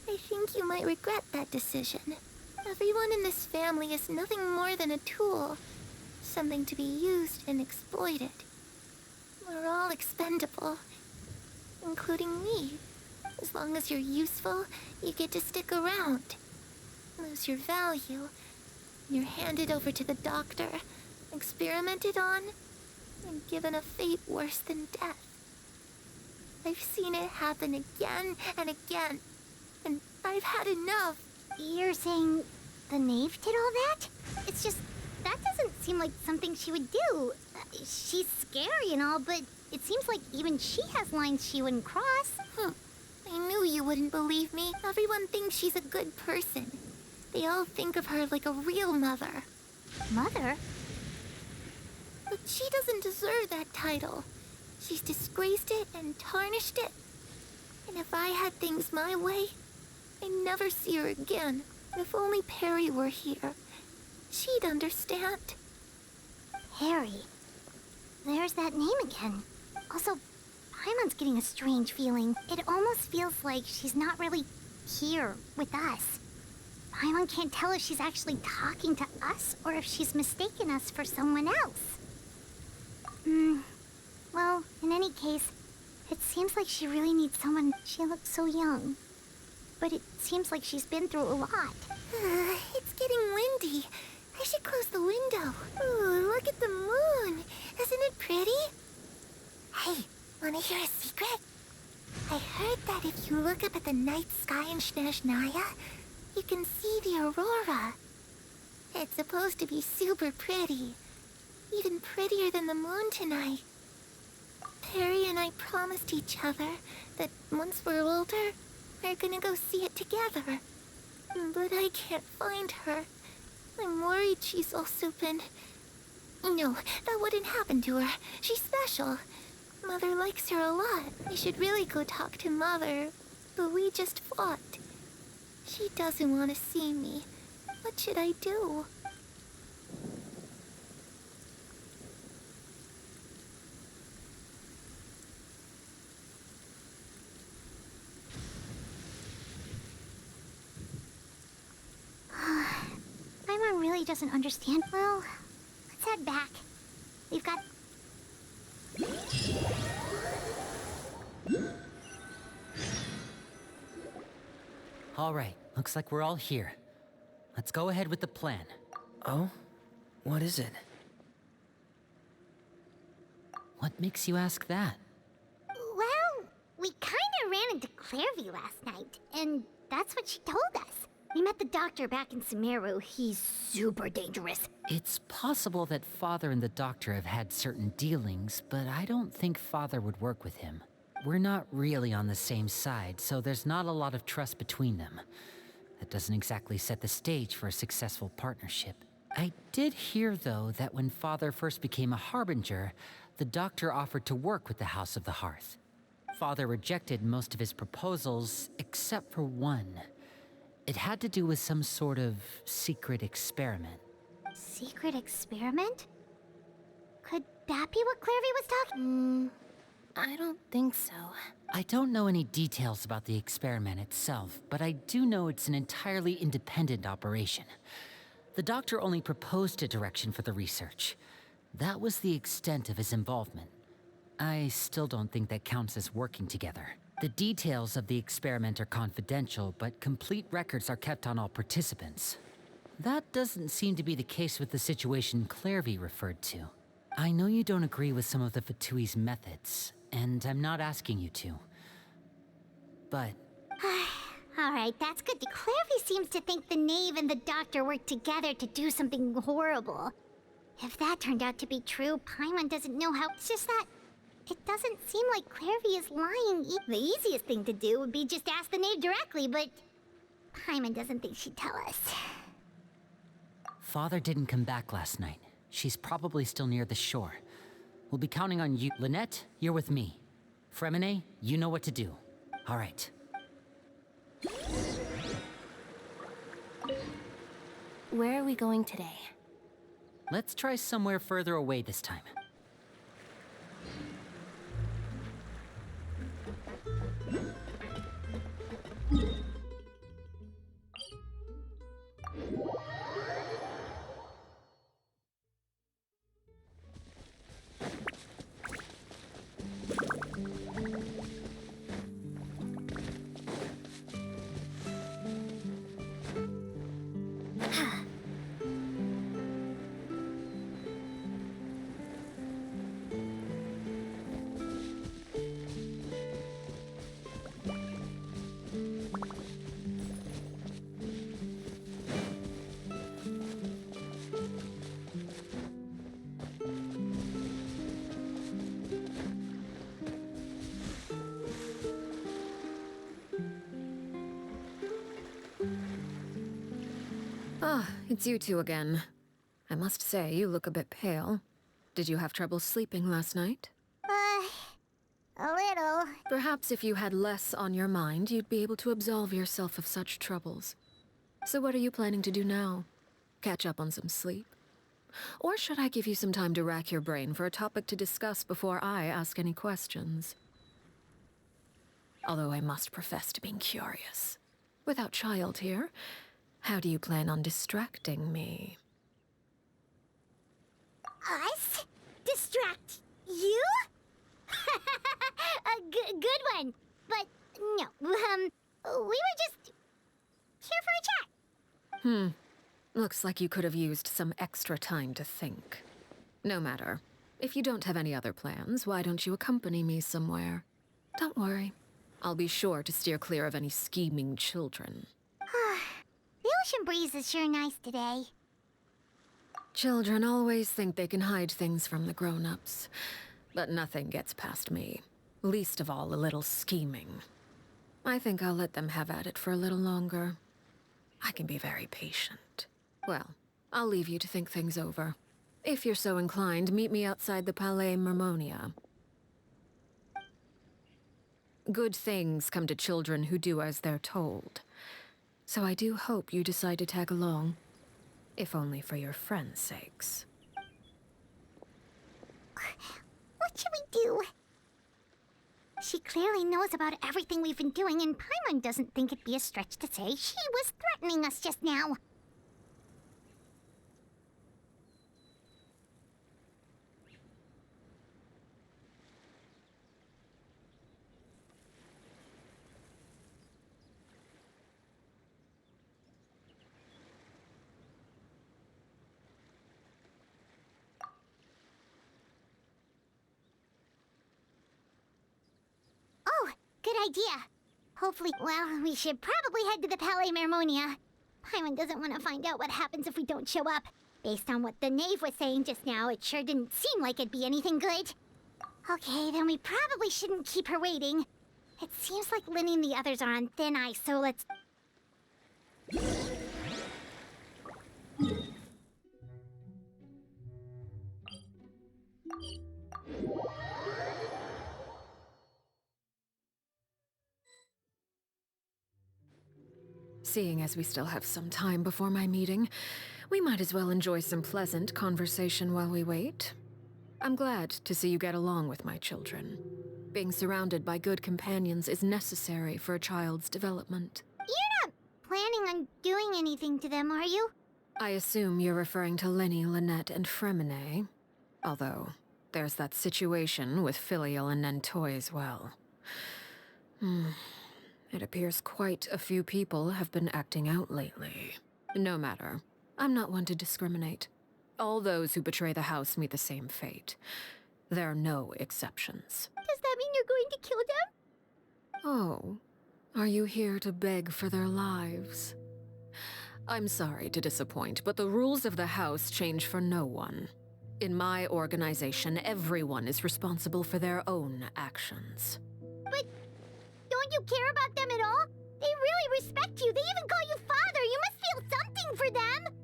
I think you might regret that decision. Everyone in this family is nothing more than a tool. Something to be used and exploited. We're all expendable. Including me. As long as you're useful, you get to stick around. Lose your value. You're handed over to the doctor, experimented on, and given a fate worse than death. I've seen it happen again and again, and I've had enough. You're saying the knave did all that? It's just, that doesn't seem like something she would do. She's scary and all, but it seems like even she has lines she wouldn't cross. I knew you wouldn't believe me. Everyone thinks she's a good person. They all think of her like a real mother. Mother? But she doesn't deserve that title. She's disgraced it and tarnished it. And if I had things my way, I'd never see her again. If only Perry were here, she'd understand. Harry. There's that name again. Also, Paimon's getting a strange feeling. It almost feels like she's not really here with us. Paimon can't tell if she's actually talking to us or if she's mistaken us for someone else. Well, in any case, it seems like she really needs someone. She looks so young. But it seems like she's been through a lot. It's getting windy. I should close the window. Ooh, look at the moon. Isn't it pretty? Hey, wanna hear a secret? I heard that if you look up at the night sky in Snezhnaya, you can see the aurora. It's supposed to be super pretty. Even prettier than the moon tonight. Perry and I promised each other that once we're older, we're gonna go see it together. But I can't find her. I'm worried she's also been... No, that wouldn't happen to her. She's special. Mother likes her a lot. We should really go talk to Mother. But we just fought. She doesn't want to see me. What should I do? Paimon really doesn't understand. Well, let's head back. We've got... All right, looks like we're all here. Let's go ahead with the plan. Oh? What is it? What makes you ask that? Well, we kinda ran into Clairview last night, and that's what she told us. We met the doctor back in Sumeru. He's super dangerous. It's possible that Father and the Doctor have had certain dealings, but I don't think Father would work with him. We're not really on the same side, so there's not a lot of trust between them. That doesn't exactly set the stage for a successful partnership. I did hear, though, that when Father first became a Harbinger, the Doctor offered to work with the House of the Hearth. Father rejected most of his proposals, except for one. It had to do with some sort of secret experiment. Secret experiment? Could that be what Clairview was talking? I don't think so. I don't know any details about the experiment itself, but I do know it's an entirely independent operation. The Doctor only proposed a direction for the research. That was the extent of his involvement. I still don't think that counts as working together. The details of the experiment are confidential, but complete records are kept on all participants. That doesn't seem to be the case with the situation Clairview referred to. I know you don't agree with some of the Fatui's methods, and I'm not asking you to. But... Alright, that's good. Clairview seems to think the Knave and the Doctor worked together to do something horrible. If that turned out to be true, Paimon doesn't know how... It's just that... It doesn't seem like Clairview is lying. The easiest thing to do would be just ask the Knave directly, but... Paimon doesn't think she'd tell us. Father didn't come back last night. She's probably still near the shore. We'll be counting on you. Lynette, you're with me. Fremine, you know what to do. All right. Where are we going today? Let's try somewhere further away this time. Ah, it's you two again. I must say, you look a bit pale. Did you have trouble sleeping last night? A little. Perhaps if you had less on your mind, you'd be able to absolve yourself of such troubles. So what are you planning to do now? Catch up on some sleep? Or should I give you some time to rack your brain for a topic to discuss before I ask any questions? Although I must profess to being curious. Without Child here, how do you plan on distracting me? Us? Distract you? A good one. But no, we were just here for a chat. Looks like you could have used some extra time to think. No matter. If you don't have any other plans, why don't you accompany me somewhere? Don't worry. I'll be sure to steer clear of any scheming children. The ocean breeze is sure nice today. Children always think they can hide things from the grown-ups. But nothing gets past me. Least of all a little scheming. I think I'll let them have at it for a little longer. I can be very patient. Well, I'll leave you to think things over. If you're so inclined, meet me outside the Palais Mermonia. Good things come to children who do as they're told. So I do hope you decide to tag along. If only for your friends' sakes. What should we do? She clearly knows about everything we've been doing, and Paimon doesn't think it'd be a stretch to say she was threatening us just now. Oh, good idea. Hopefully, well, we should probably head to the Palais Mermonia. Paimon doesn't want to find out what happens if we don't show up. Based on what the knave was saying just now, it sure didn't seem like it'd be anything good. Okay, then we probably shouldn't keep her waiting. It seems like Linny and the others are on thin ice, so let's... Seeing as we still have some time before my meeting, we might as well enjoy some pleasant conversation while we wait. I'm glad to see you get along with my children. Being surrounded by good companions is necessary for a child's development. You're not planning on doing anything to them, are you? I assume you're referring to Lenny, Lynette, and Fremine. Although, there's that situation with Filial and Nentoy as well. It appears quite a few people have been acting out lately. No matter. I'm not one to discriminate. All those who betray the house meet the same fate. There are no exceptions. Does that mean you're going to kill them? Oh, are you here to beg for their lives? I'm sorry to disappoint, but the rules of the house change for no one. In my organization, everyone is responsible for their own actions. But don't you care about them at all? They really respect you. They even call you father. You must feel something for them.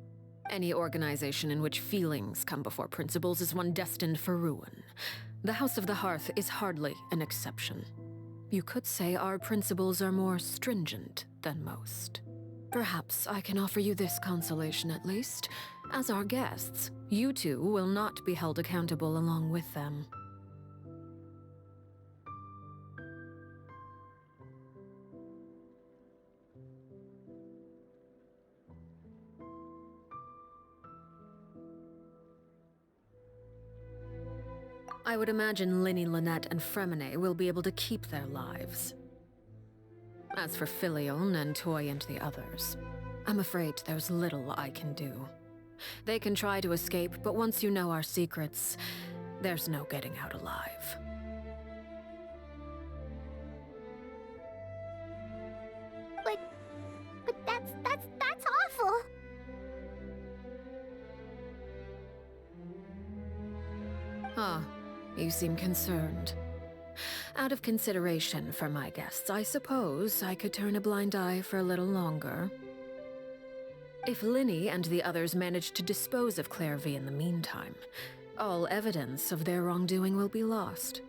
Any organization in which feelings come before principles is one destined for ruin. The House of the Hearth is hardly an exception. You could say our principles are more stringent than most. Perhaps I can offer you this consolation at least. As our guests, you two will not be held accountable along with them. I would imagine Linny, Lynette, and Fremine will be able to keep their lives. As for Filion and Toy and the others, I'm afraid there's little I can do. They can try to escape, but once you know our secrets, there's no getting out alive. But that's awful. Ah, you seem concerned. Out of consideration for my guests, I suppose I could turn a blind eye for a little longer. If Linny and the others manage to dispose of Clairvy in the meantime, all evidence of their wrongdoing will be lost.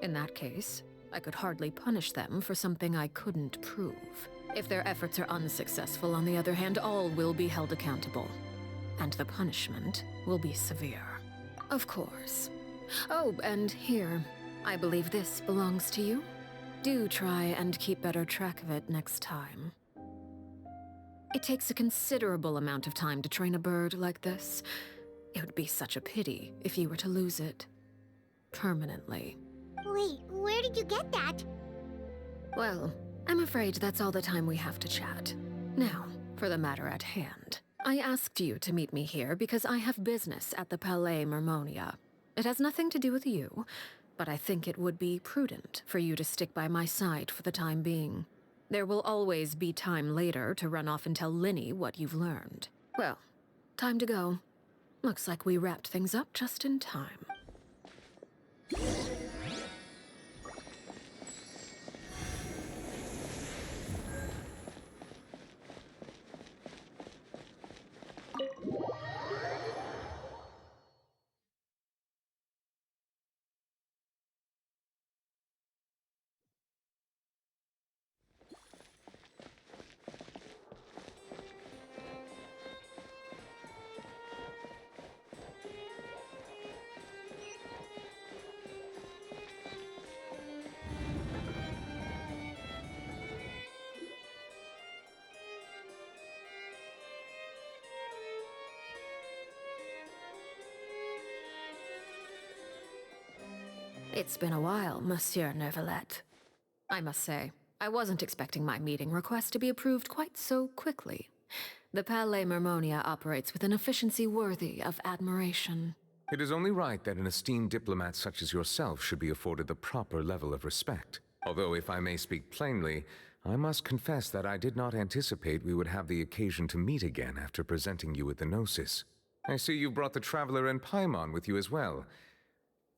In that case, I could hardly punish them for something I couldn't prove. If their efforts are unsuccessful, on the other hand, all will be held accountable. And the punishment will be severe. Of course. Oh, and here, I believe this belongs to you. Do try and keep better track of it next time. It takes a considerable amount of time to train a bird like this. It would be such a pity if you were to lose it. Permanently. Wait, where did you get that? Well, I'm afraid that's all the time we have to chat. Now, for the matter at hand. I asked you to meet me here because I have business at the Palais Mermonia. It has nothing to do with you, but I think it would be prudent for you to stick by my side for the time being. There will always be time later to run off and tell Linny what you've learned. Well, time to go. Looks like we wrapped things up just in time. It's been a while, Monsieur Neuvillette. I must say, I wasn't expecting my meeting request to be approved quite so quickly. The Palais Mermonia operates with an efficiency worthy of admiration. It is only right that an esteemed diplomat such as yourself should be afforded the proper level of respect. Although, if I may speak plainly, I must confess that I did not anticipate we would have the occasion to meet again after presenting you with the Gnosis. I see you've brought the Traveler and Paimon with you as well.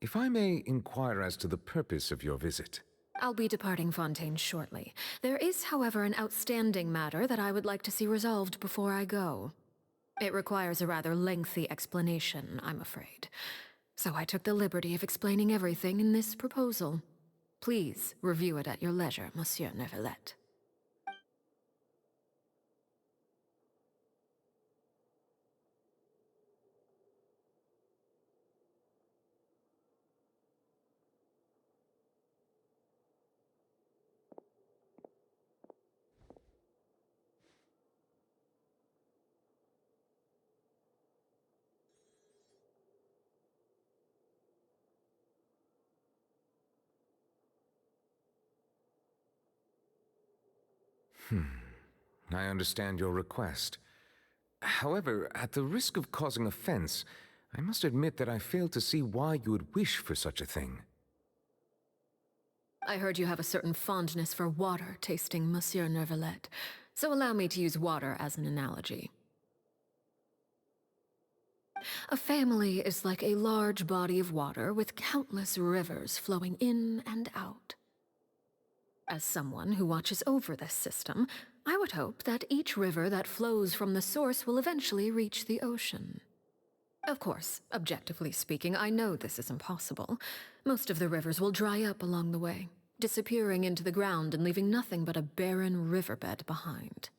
If I may inquire as to the purpose of your visit. I'll be departing Fontaine shortly. There is, however, an outstanding matter that I would like to see resolved before I go. It requires a rather lengthy explanation, I'm afraid. So I took the liberty of explaining everything in this proposal. Please review it at your leisure, Monsieur Neuvillette. I understand your request. However, at the risk of causing offense, I must admit that I fail to see why you would wish for such a thing. I heard you have a certain fondness for water tasting, Monsieur Neuvillette, so allow me to use water as an analogy. A family is like a large body of water with countless rivers flowing in and out. As someone who watches over this system, I would hope that each river that flows from the source will eventually reach the ocean. Of course, objectively speaking, I know this is impossible. Most of the rivers will dry up along the way, disappearing into the ground and leaving nothing but a barren riverbed behind.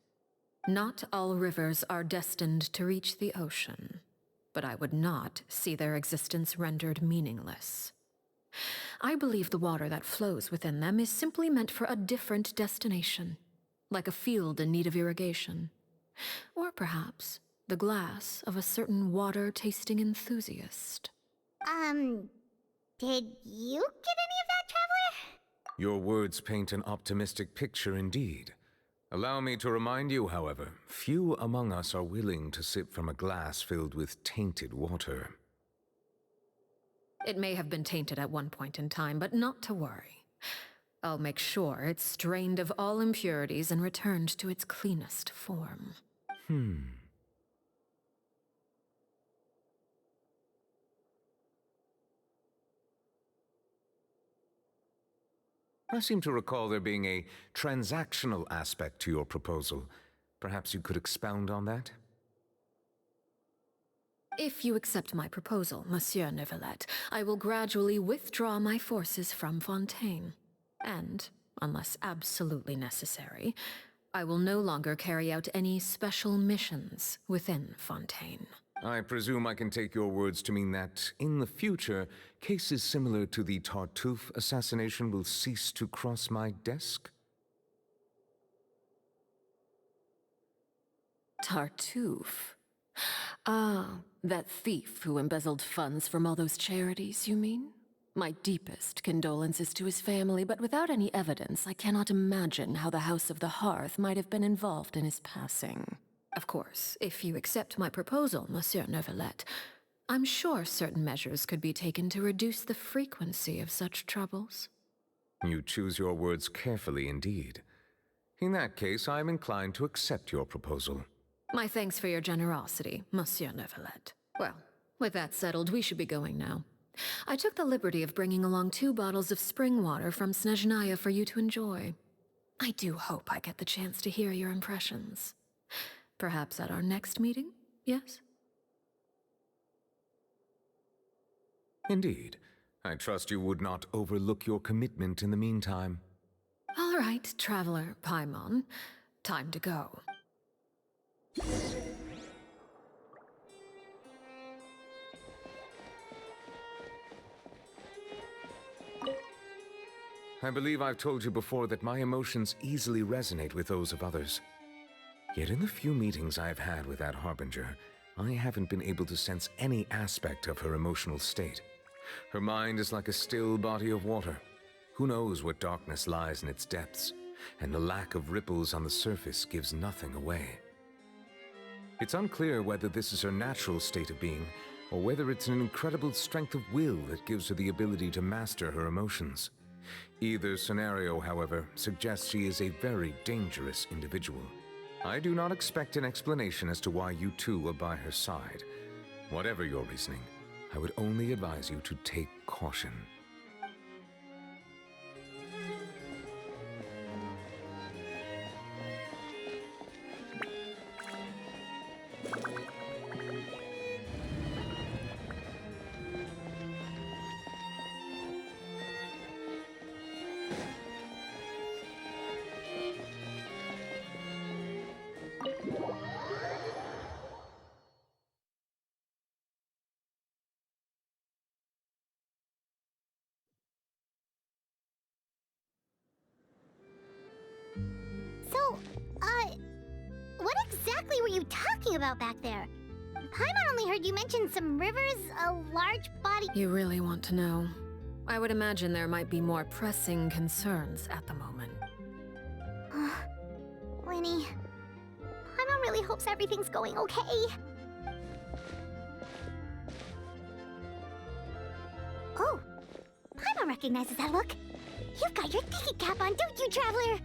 Not all rivers are destined to reach the ocean, but I would not see their existence rendered meaningless. I believe the water that flows within them is simply meant for a different destination, like a field in need of irrigation. Or perhaps the glass of a certain water-tasting enthusiast. Did you get any of that, Traveler? Your words paint an optimistic picture indeed. Allow me to remind you, however, few among us are willing to sip from a glass filled with tainted water. It may have been tainted at one point in time, but not to worry. I'll make sure it's strained of all impurities and returned to its cleanest form. I seem to recall there being a transactional aspect to your proposal. Perhaps you could expound on that? If you accept my proposal, Monsieur Neuvillette, I will gradually withdraw my forces from Fontaine. And, unless absolutely necessary, I will no longer carry out any special missions within Fontaine. I presume I can take your words to mean that, in the future, cases similar to the Tartuffe assassination will cease to cross my desk? Tartuffe? Ah, that thief who embezzled funds from all those charities, you mean? My deepest condolences to his family, but without any evidence, I cannot imagine how the House of the Hearth might have been involved in his passing. Of course, if you accept my proposal, Monsieur Neuvillette, I'm sure certain measures could be taken to reduce the frequency of such troubles. You choose your words carefully indeed. In that case, I am inclined to accept your proposal. My thanks for your generosity, Monsieur Neuvillette. Well, with that settled, we should be going now. I took the liberty of bringing along 2 bottles of spring water from Snezhnaya for you to enjoy. I do hope I get the chance to hear your impressions. Perhaps at our next meeting, yes? Indeed. I trust you would not overlook your commitment in the meantime. All right, Traveler Paimon. Time to go. I believe I've told you before that my emotions easily resonate with those of others. Yet in the few meetings I've had with that Harbinger, I haven't been able to sense any aspect of her emotional state. Her mind is like a still body of water. Who knows what darkness lies in its depths, and the lack of ripples on the surface gives nothing away. It's unclear whether this is her natural state of being, or whether it's an incredible strength of will that gives her the ability to master her emotions. Either scenario, however, suggests she is a very dangerous individual. I do not expect an explanation as to why you two are by her side. Whatever your reasoning, I would only advise you to take caution. So, what exactly were you talking about back there? Paimon only heard you mention some rivers, a large body. You really want to know? I would imagine there might be more pressing concerns at the moment. Winnie, Paimon really hopes everything's going okay. Oh, Paimon recognizes that look. You've got your thinking cap on, don't you, Traveler?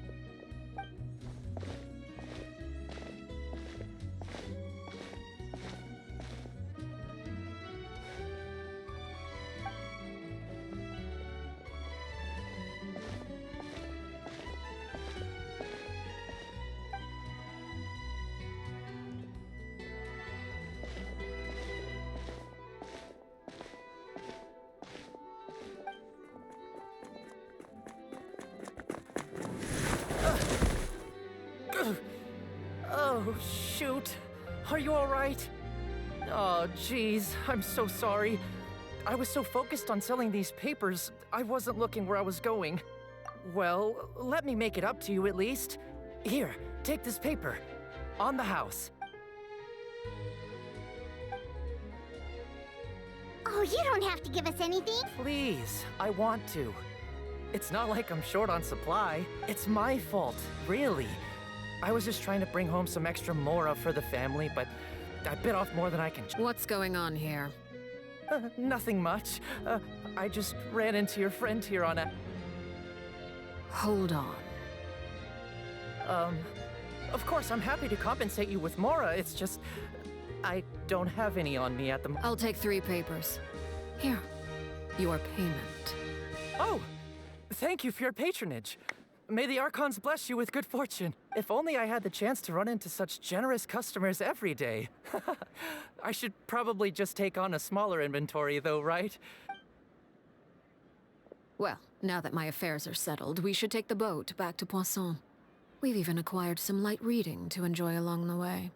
shoot. Are you alright? Oh, jeez, I'm so sorry. I was so focused on selling these papers, I wasn't looking where I was going. Well, let me make it up to you at least. Here, take this paper. On the house. Oh, you don't have to give us anything. Please, I want to. It's not like I'm short on supply. It's my fault, really. I was just trying to bring home some extra mora for the family, but I bit off more than I can. What's going on here? Nothing much. I just ran into your friend here on a... Hold on. Of course, I'm happy to compensate you with mora. It's just... I don't have any on me at the moment. I'll take 3 papers. Here, your payment. Oh! Thank you for your patronage. May the Archons bless you with good fortune. If only I had the chance to run into such generous customers every day. I should probably just take on a smaller inventory though, right? Well, now that my affairs are settled, we should take the boat back to Poisson. We've even acquired some light reading to enjoy along the way.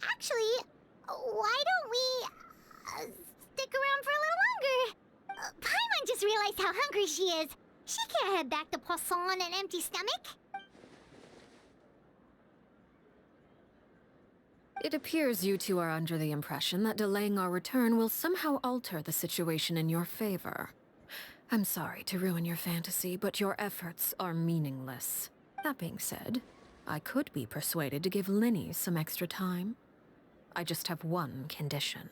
Actually, why don't we stick around for a little longer? Paimon just realized how hungry she is. She can't head back to Poisson on an empty stomach. It appears you two are under the impression that delaying our return will somehow alter the situation in your favor. I'm sorry to ruin your fantasy, but your efforts are meaningless. That being said, I could be persuaded to give Linny some extra time. I just have one condition.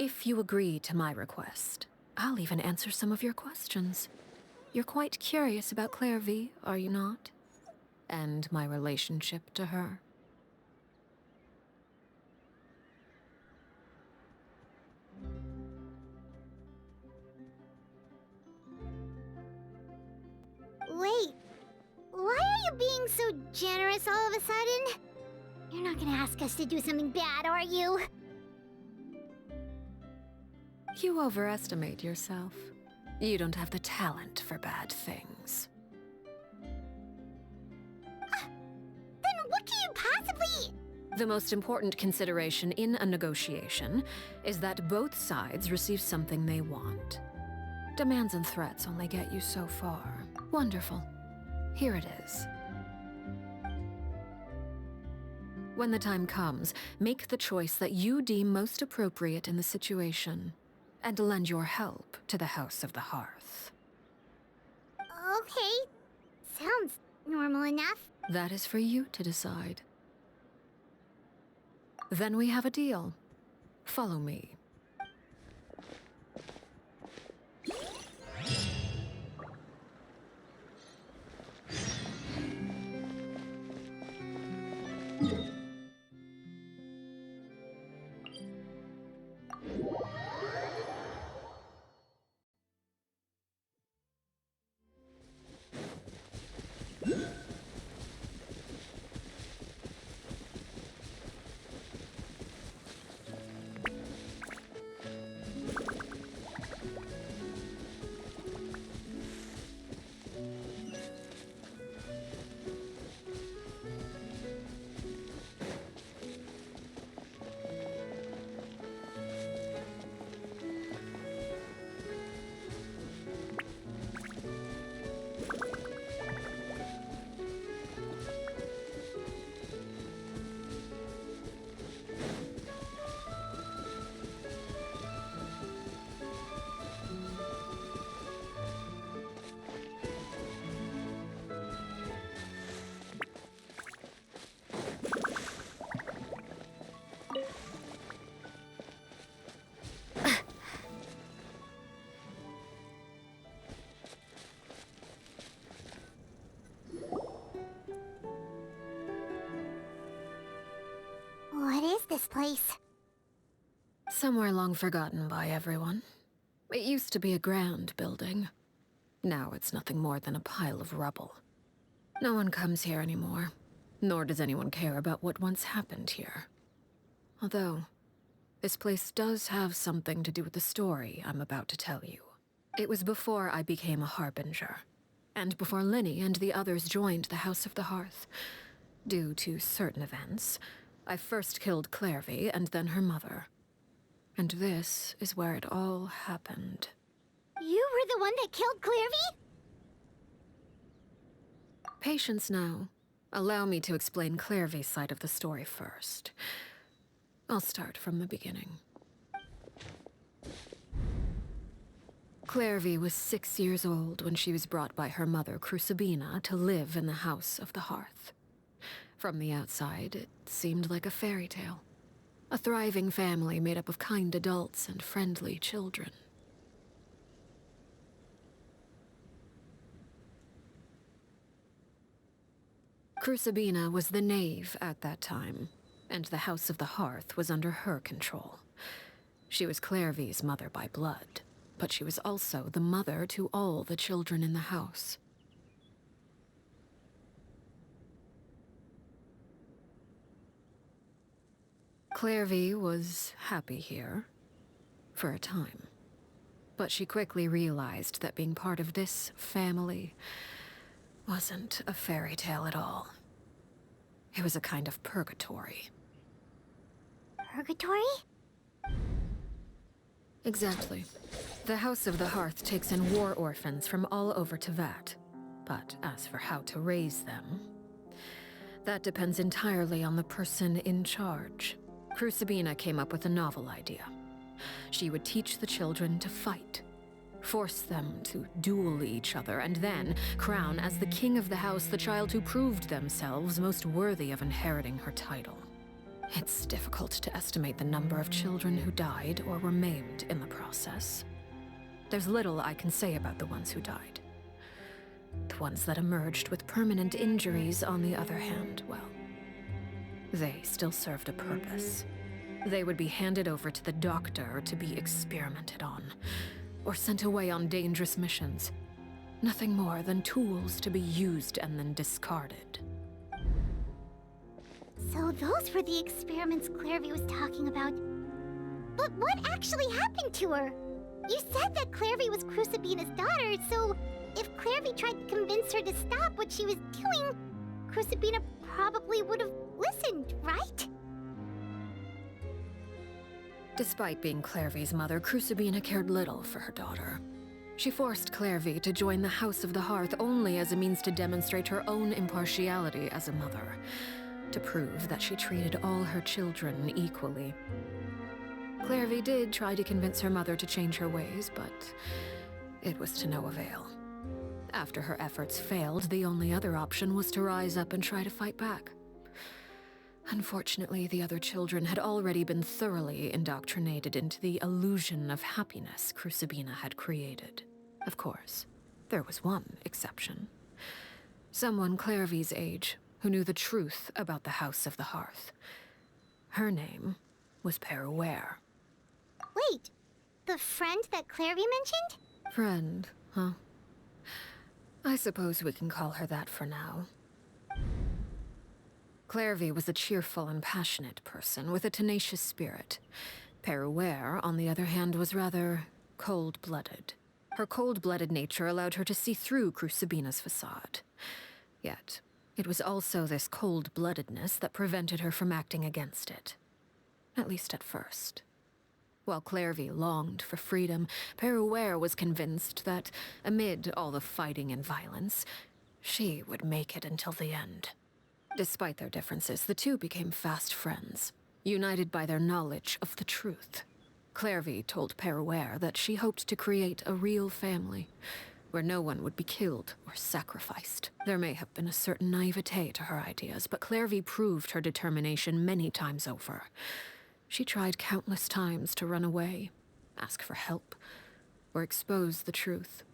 If you agree to my request, I'll even answer some of your questions. You're quite curious about Claire V, are you not? And my relationship to her. Wait, why are you being so generous all of a sudden? You're not gonna ask us to do something bad, are you? You overestimate yourself. You don't have the talent for bad things. Then what can you possibly... The most important consideration in a negotiation is that both sides receive something they want. Demands and threats only get you so far. Wonderful. Here it is. When the time comes, make the choice that you deem most appropriate in the situation, and lend your help to the House of the Hearth. Okay, sounds normal enough. That is for you to decide. Then we have a deal. Follow me. What is this place? Somewhere long forgotten by everyone. It used to be a grand building. Now it's nothing more than a pile of rubble. No one comes here anymore, nor does anyone care about what once happened here. Although, this place does have something to do with the story I'm about to tell you. It was before I became a Harbinger, and before Linny and the others joined the House of the Hearth. Due to certain events, I first killed Clairvy and then her mother. And this is where it all happened. You were the one that killed Clairvy? Patience now. Allow me to explain Clairvy's side of the story first. I'll start from the beginning. Clairvy was 6 years old when she was brought by her mother, Crucibina, to live in the House of the Hearth. From the outside, it seemed like a fairy tale. A thriving family made up of kind adults and friendly children. Crucibina was the knave at that time, and the House of the Hearth was under her control. She was Clairvy's mother by blood, but she was also the mother to all the children in the house. Clairvy was happy here, for a time. But she quickly realized that being part of this family wasn't a fairy tale at all. It was a kind of purgatory. Purgatory? Exactly. The House of the Hearth takes in war orphans from all over Teyvat. But as for how to raise them, that depends entirely on the person in charge. Crucibina came up with a novel idea. She would teach the children to fight, force them to duel each other, and then crown as the king of the house the child who proved themselves most worthy of inheriting her title. It's difficult to estimate the number of children who died or were maimed in the process. There's little I can say about the ones who died. The ones that emerged with permanent injuries, on the other hand, well, they still served a purpose. They would be handed over to the doctor to be experimented on, or sent away on dangerous missions. Nothing more than tools to be used and then discarded. So those were the experiments Clairvy was talking about. But what actually happened to her? You said that Clairvy was Crucibina's daughter, so if Clairvy tried to convince her to stop what she was doing, Crucibina probably would have listened, right? Despite being Clairvy's mother, Crucibina cared little for her daughter. She forced Clairvy to join the House of the Hearth only as a means to demonstrate her own impartiality as a mother, to prove that she treated all her children equally. Clairvy did try to convince her mother to change her ways, but it was to no avail. After her efforts failed, the only other option was to rise up and try to fight back. Unfortunately, the other children had already been thoroughly indoctrinated into the illusion of happiness Crucibina had created. Of course, there was one exception. Someone Clairvy's age who knew the truth about the House of the Hearth. Her name was Peruere. Wait, the friend that Clairvy mentioned? Friend, huh? I suppose we can call her that for now. Clairvy was a cheerful and passionate person with a tenacious spirit. Peruere, on the other hand, was rather cold-blooded. Her cold-blooded nature allowed her to see through Crucibina's facade. Yet, it was also this cold-bloodedness that prevented her from acting against it. At least at first. While Clairvy longed for freedom, Peruere was convinced that, amid all the fighting and violence, she would make it until the end. Despite their differences, the two became fast friends, united by their knowledge of the truth. Clairvy told Peruere that she hoped to create a real family, where no one would be killed or sacrificed. There may have been a certain naivete to her ideas, but Clairvy proved her determination many times over. She tried countless times to run away, ask for help, or expose the truth.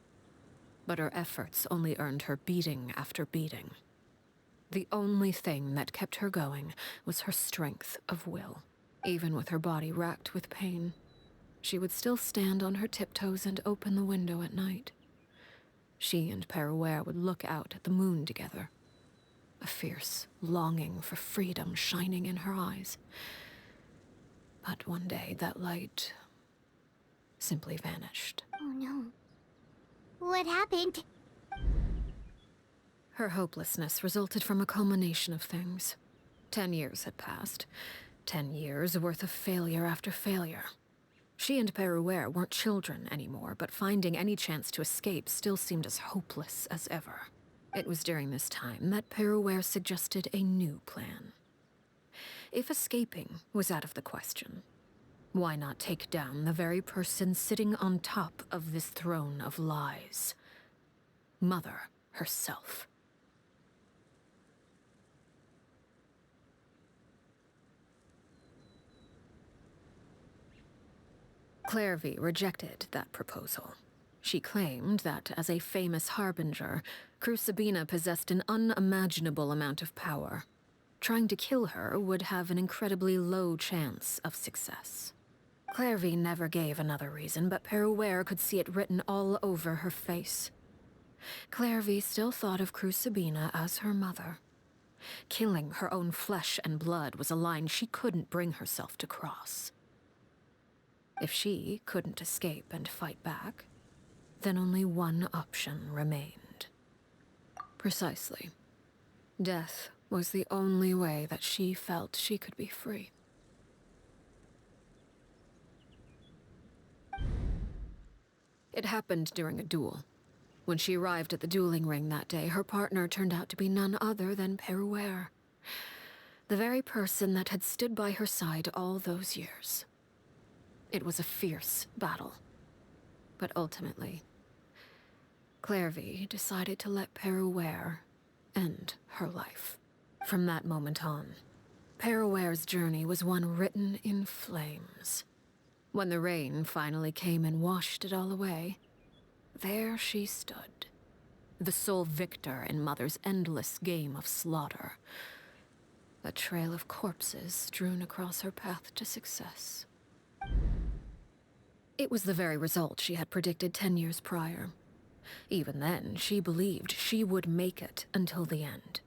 But her efforts only earned her beating after beating. The only thing that kept her going was her strength of will. Even with her body racked with pain, she would still stand on her tiptoes and open the window at night. She and Peruere would look out at the moon together, a fierce longing for freedom shining in her eyes. But one day, that light simply vanished. Oh no. What happened? Her hopelessness resulted from a culmination of things. 10 years had passed. 10 years worth of failure after failure. She and Peruere weren't children anymore, but finding any chance to escape still seemed as hopeless as ever. It was during this time that Peruere suggested a new plan. If escaping was out of the question, why not take down the very person sitting on top of this throne of lies? Mother herself. Clairvy rejected that proposal. She claimed that, as a famous harbinger, Crucibina possessed an unimaginable amount of power. Trying to kill her would have an incredibly low chance of success. Clairvy never gave another reason, but Peruere could see it written all over her face. Clairvy still thought of Crucibina as her mother. Killing her own flesh and blood was a line she couldn't bring herself to cross. If she couldn't escape and fight back, then only one option remained. Precisely. Death was the only way that she felt she could be free. It happened during a duel. When she arrived at the dueling ring that day, her partner turned out to be none other than Peruere, the very person that had stood by her side all those years. It was a fierce battle. But ultimately, Clairvy decided to let Peruere end her life. From that moment on, Peruere's journey was one written in flames. When the rain finally came and washed it all away, there she stood, the sole victor in Mother's endless game of slaughter. A trail of corpses strewn across her path to success. It was the very result she had predicted 10 years prior. Even then, she believed she would make it until the end.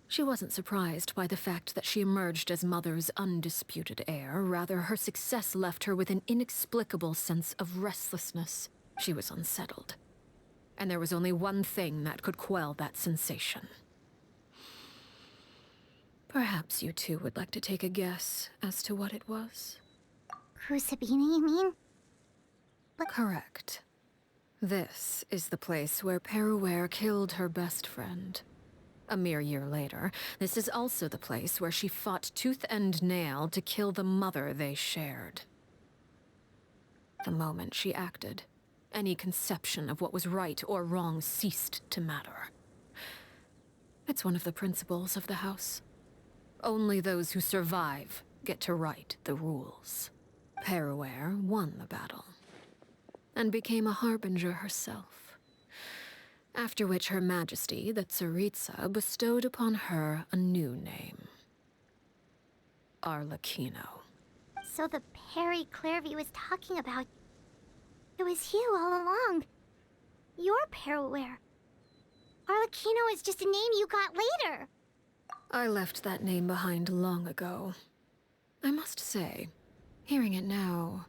She wasn't surprised by the fact that she emerged as Mother's undisputed heir. Rather, her success left her with an inexplicable sense of restlessness. She was unsettled. And there was only one thing that could quell that sensation. Perhaps you two would like to take a guess as to what it was? Crucibina, you mean? Correct. This is the place where Peruere killed her best friend. A mere year later, this is also the place where she fought tooth and nail to kill the mother they shared. The moment she acted, any conception of what was right or wrong ceased to matter. It's one of the principles of the house. Only those who survive get to write the rules. Peruere won the battle, and became a harbinger herself. After which Her Majesty, the Tsaritsa, bestowed upon her a new name. Arlechinno. So the Perry Clairvy was talking about... It was you all along. You're Peruere. Arlechinno is just a name you got later. I left that name behind long ago. I must say, hearing it now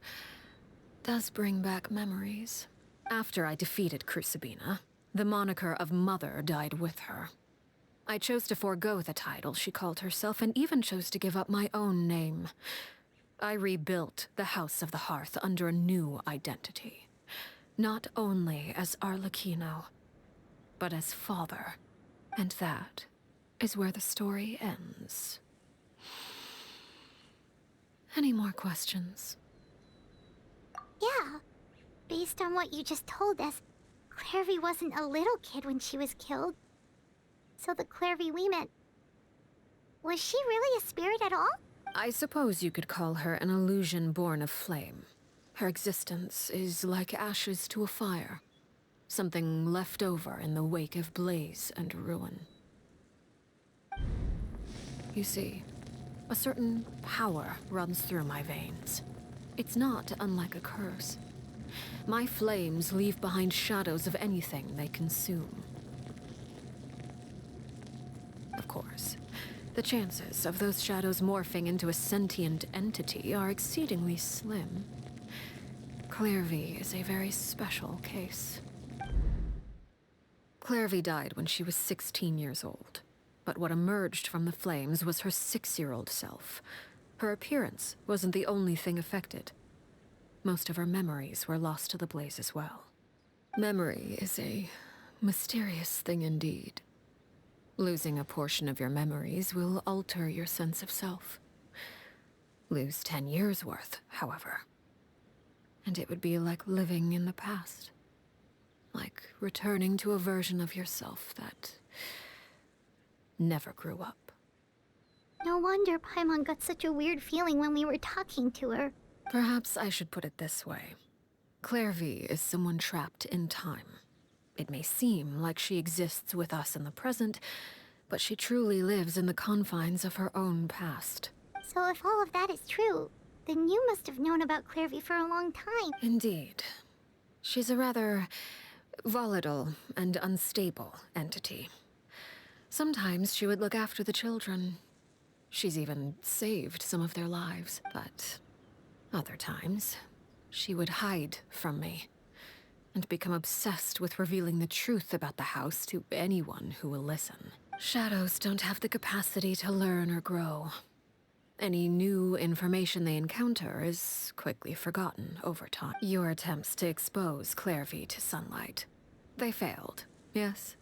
does bring back memories. After I defeated Crucibina, the moniker of Mother died with her. I chose to forego the title she called herself, and even chose to give up my own name. I rebuilt the House of the Hearth under a new identity. Not only as Arlechinno, but as father. And that is where the story ends. Any more questions? Yeah. Based on what you just told us, Clairvy wasn't a little kid when she was killed. So the Clairvy we met... Was she really a spirit at all? I suppose you could call her an illusion born of flame. Her existence is like ashes to a fire. Something left over in the wake of blaze and ruin. You see, a certain power runs through my veins. It's not unlike a curse. My flames leave behind shadows of anything they consume. Of course, the chances of those shadows morphing into a sentient entity are exceedingly slim. Clairvy is a very special case. Clairvy died when she was 16 years old. But what emerged from the flames was her 6-year-old self. Her appearance wasn't the only thing affected. Most of her memories were lost to the blaze as well. Memory is a mysterious thing indeed. Losing a portion of your memories will alter your sense of self. Lose 10 years' worth, however, and it would be like living in the past. Like returning to a version of yourself that never grew up. No wonder Paimon got such a weird feeling when we were talking to her. Perhaps I should put it this way. Clairvy is someone trapped in time. It may seem like she exists with us in the present, but she truly lives in the confines of her own past. So if all of that is true, then you must have known about Clairvy for a long time. Indeed. She's a rather volatile and unstable entity. Sometimes she would look after the children. She's even saved some of their lives, but other times, she would hide from me and become obsessed with revealing the truth about the house to anyone who will listen. Shadows don't have the capacity to learn or grow. Any new information they encounter is quickly forgotten over time. Your attempts to expose Clairvy to sunlight, they failed, yes?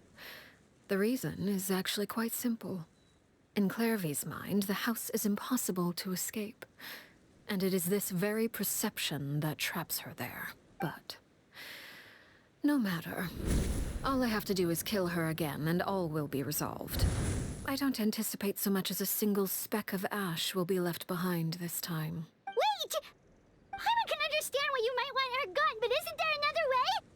The reason is actually quite simple. In Clairvy's mind, the house is impossible to escape, and it is this very perception that traps her there. But no matter. All I have to do is kill her again, and all will be resolved. I don't anticipate so much as a single speck of ash will be left behind this time. Wait! Paimon can understand why you might want her gone, but isn't there another way?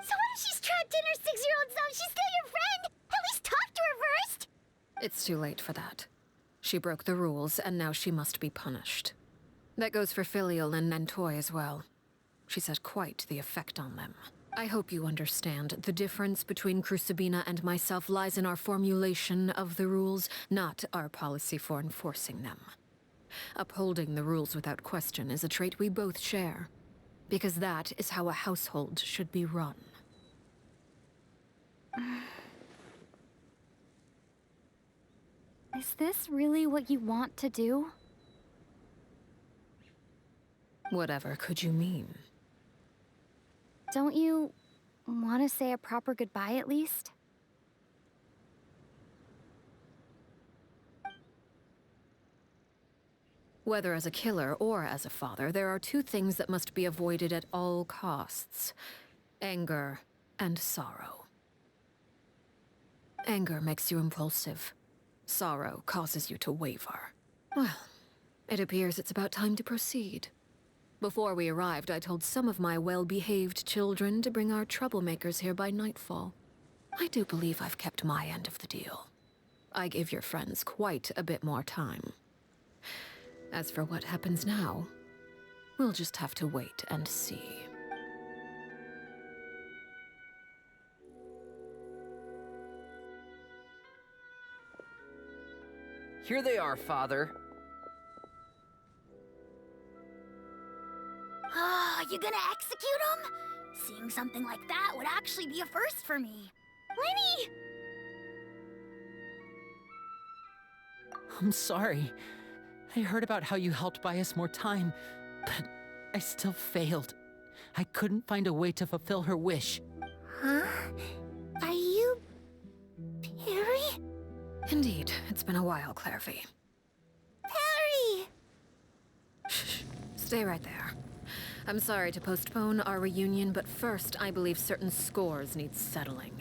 So what if she's trapped in her 6-year-old self? She's still your friend! At least talk to her first! It's too late for that. She broke the rules, and now she must be punished. That goes for Filial and Nantoy as well. She's had quite the effect on them. I hope you understand. The difference between Crucibina and myself lies in our formulation of the rules, not our policy for enforcing them. Upholding the rules without question is a trait we both share, because that is how a household should be run. Is this really what you want to do? Whatever could you mean? Don't you want to say a proper goodbye at least? Whether as a killer or as a father, there are two things that must be avoided at all costs: anger and sorrow. Anger makes you impulsive. Sorrow causes you to waver. Well, it appears it's about time to proceed. Before we arrived, I told some of my well-behaved children to bring our troublemakers here by nightfall. I do believe I've kept my end of the deal. I gave your friends quite a bit more time. As for what happens now, we'll just have to wait and see. Here they are, Father. Ah, you gonna execute him? Seeing something like that would actually be a first for me. Lenny! I'm sorry. I heard about how you helped buy us more time, but I still failed. I couldn't find a way to fulfill her wish. Huh? Are you... Perry? Indeed, it's been a while, Clairvy. Perry! Shh, stay right there. I'm sorry to postpone our reunion, but first, I believe certain scores need settling.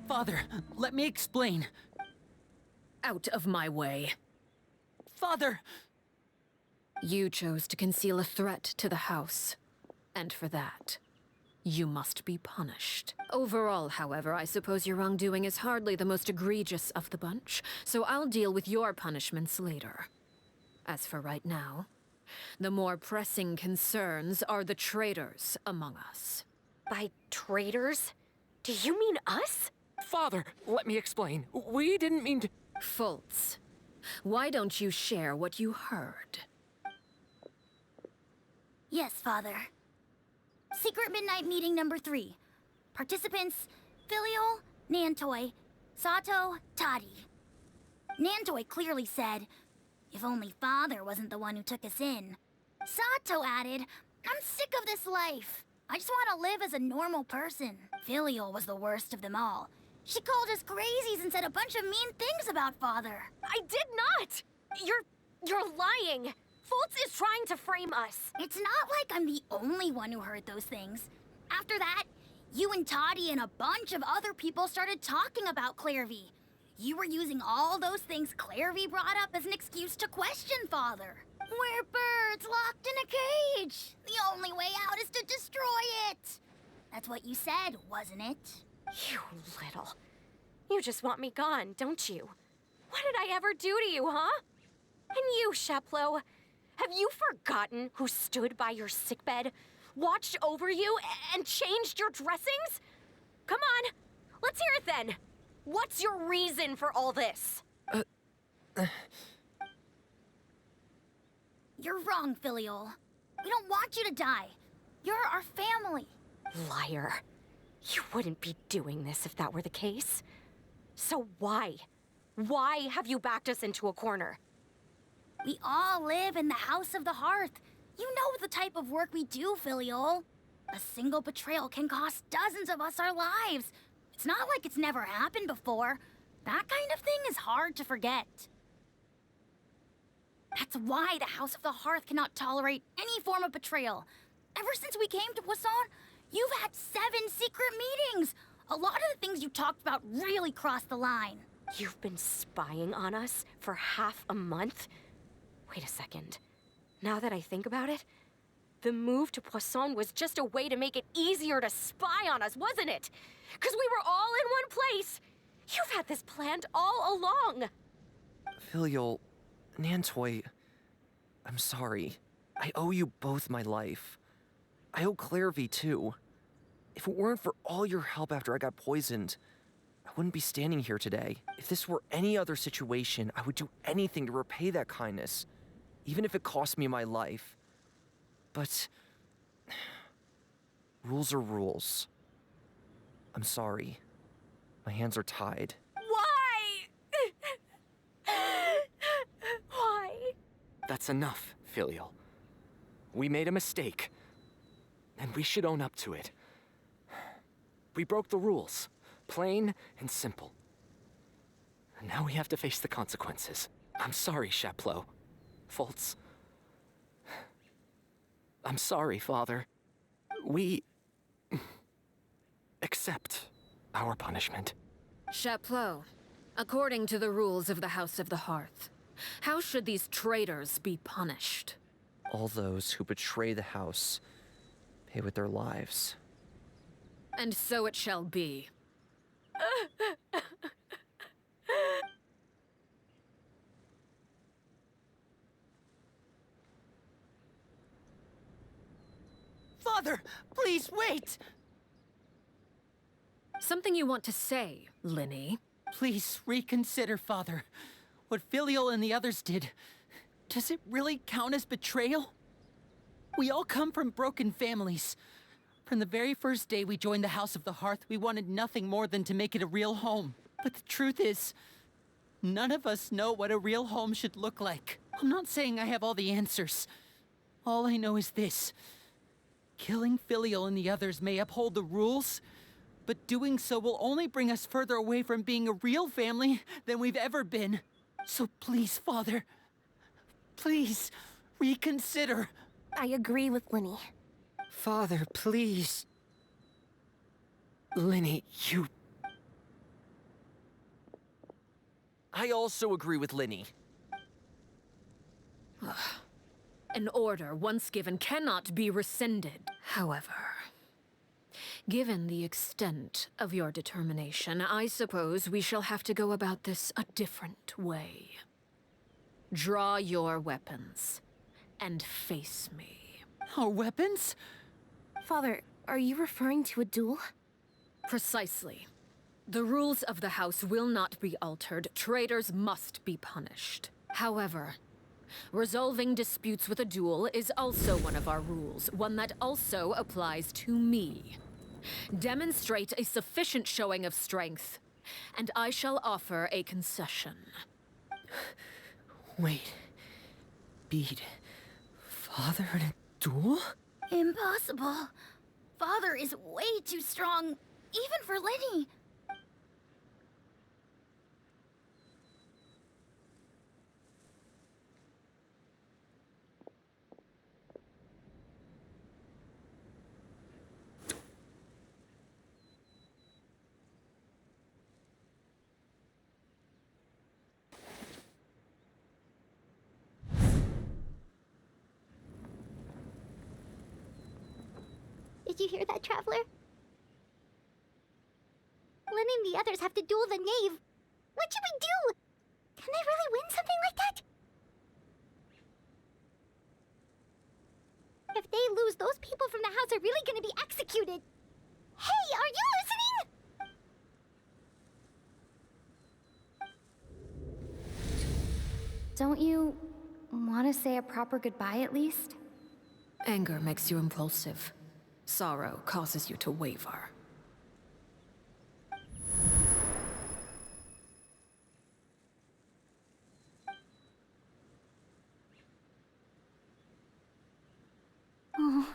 Father, let me explain. Out of my way. Father! You chose to conceal a threat to the house, and for that, you must be punished. Overall, however, I suppose your wrongdoing is hardly the most egregious of the bunch, so I'll deal with your punishments later. As for right now, the more pressing concerns are the traitors among us. By traitors? Do you mean us? Father, let me explain. We didn't mean to. Fultz, Why don't you share what you heard? Yes, Father. Secret Midnight Meeting number 3. Participants, Filial, Nantoi, Sato, Toddy. Nantoi clearly said, if only Father wasn't the one who took us in. Sato added, I'm sick of this life. I just want to live as a normal person. Filial was the worst of them all. She called us crazies and said a bunch of mean things about Father. I did not! You're lying! Fultz is trying to frame us. It's not like I'm the only one who heard those things. After that, you and Toddy and a bunch of other people started talking about Clairvy. You were using all those things Clairvy brought up as an excuse to question Father. We're birds locked in a cage. The only way out is to destroy it. That's what you said, wasn't it? You little. You just want me gone, don't you? What did I ever do to you, huh? And you, Sheplo, have you forgotten who stood by your sickbed, watched over you, and changed your dressings? Come on, let's hear it then. What's your reason for all this? You're wrong, Filial. We don't want you to die. You're our family. Liar. You wouldn't be doing this if that were the case. So why? Why have you backed us into a corner? We all live in the House of the Hearth. You know the type of work we do, Filial. A single betrayal can cost dozens of us our lives. It's not like it's never happened before. That kind of thing is hard to forget. That's why the House of the Hearth cannot tolerate any form of betrayal. Ever since we came to Poisson, you've had 7 secret meetings. A lot of the things you talked about really crossed the line. You've been spying on us for half a month? Wait a second. Now that I think about it, the move to Poisson was just a way to make it easier to spy on us, wasn't it? Because we were all in one place. You've had this planned all along. Filial, Nantoi, I'm sorry. I owe you both my life. I owe Clairvy too. If it weren't for all your help after I got poisoned, I wouldn't be standing here today. If this were any other situation, I would do anything to repay that kindness, even if it cost me my life. But rules are rules. I'm sorry. My hands are tied. Why? Why? That's enough, Filial. We made a mistake, and we should own up to it. We broke the rules, plain and simple. And now we have to face the consequences. I'm sorry, Sheplo. Fultz. I'm sorry, Father. We accept our punishment. Chapleau, according to the rules of the House of the Hearth, how should these traitors be punished? All those who betray the house pay with their lives. And so it shall be. Father, please wait! Something you want to say, Linny? Please reconsider, Father. What Filial and the others did, does it really count as betrayal? We all come from broken families. From the very first day we joined the House of the Hearth, we wanted nothing more than to make it a real home. But the truth is, none of us know what a real home should look like. I'm not saying I have all the answers. All I know is this. Killing Filial and the others may uphold the rules, but doing so will only bring us further away from being a real family than we've ever been. So please, Father, please, reconsider. I agree with Linny. Father, please. Linny, you... I also agree with Linny. An order once given cannot be rescinded. However, given the extent of your determination, I suppose we shall have to go about this a different way. Draw your weapons and face me. Our weapons? Father, are you referring to a duel? Precisely. The rules of the house will not be altered. Traitors must be punished. However, resolving disputes with a duel is also one of our rules, one that also applies to me. Demonstrate a sufficient showing of strength, and I shall offer a concession. Wait. Beat Father in a duel? Impossible. Father is way too strong, even for Lenny. Did you hear that, Traveler? Lenny and the others have to duel the knave. What should we do? Can they really win something like that? If they lose, those people from the house are really gonna be executed. Hey, are you listening? Don't you want to say a proper goodbye at least? Anger makes you impulsive. Sorrow causes you to waver. Oh.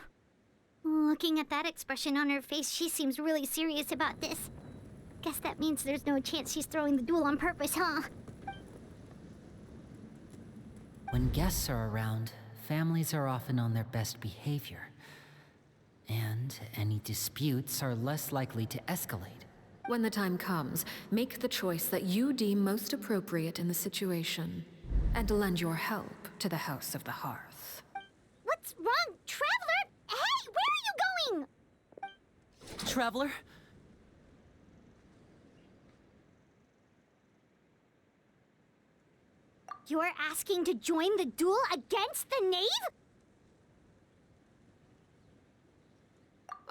Looking at that expression on her face, she seems really serious about this. Guess that means there's no chance she's throwing the duel on purpose, huh? When guests are around, families are often on their best behavior. And any disputes are less likely to escalate. When the time comes, make the choice that you deem most appropriate in the situation, and lend your help to the House of the Hearth. What's wrong, Traveler? Hey, where are you going? Traveler? You're asking to join the duel against the knave?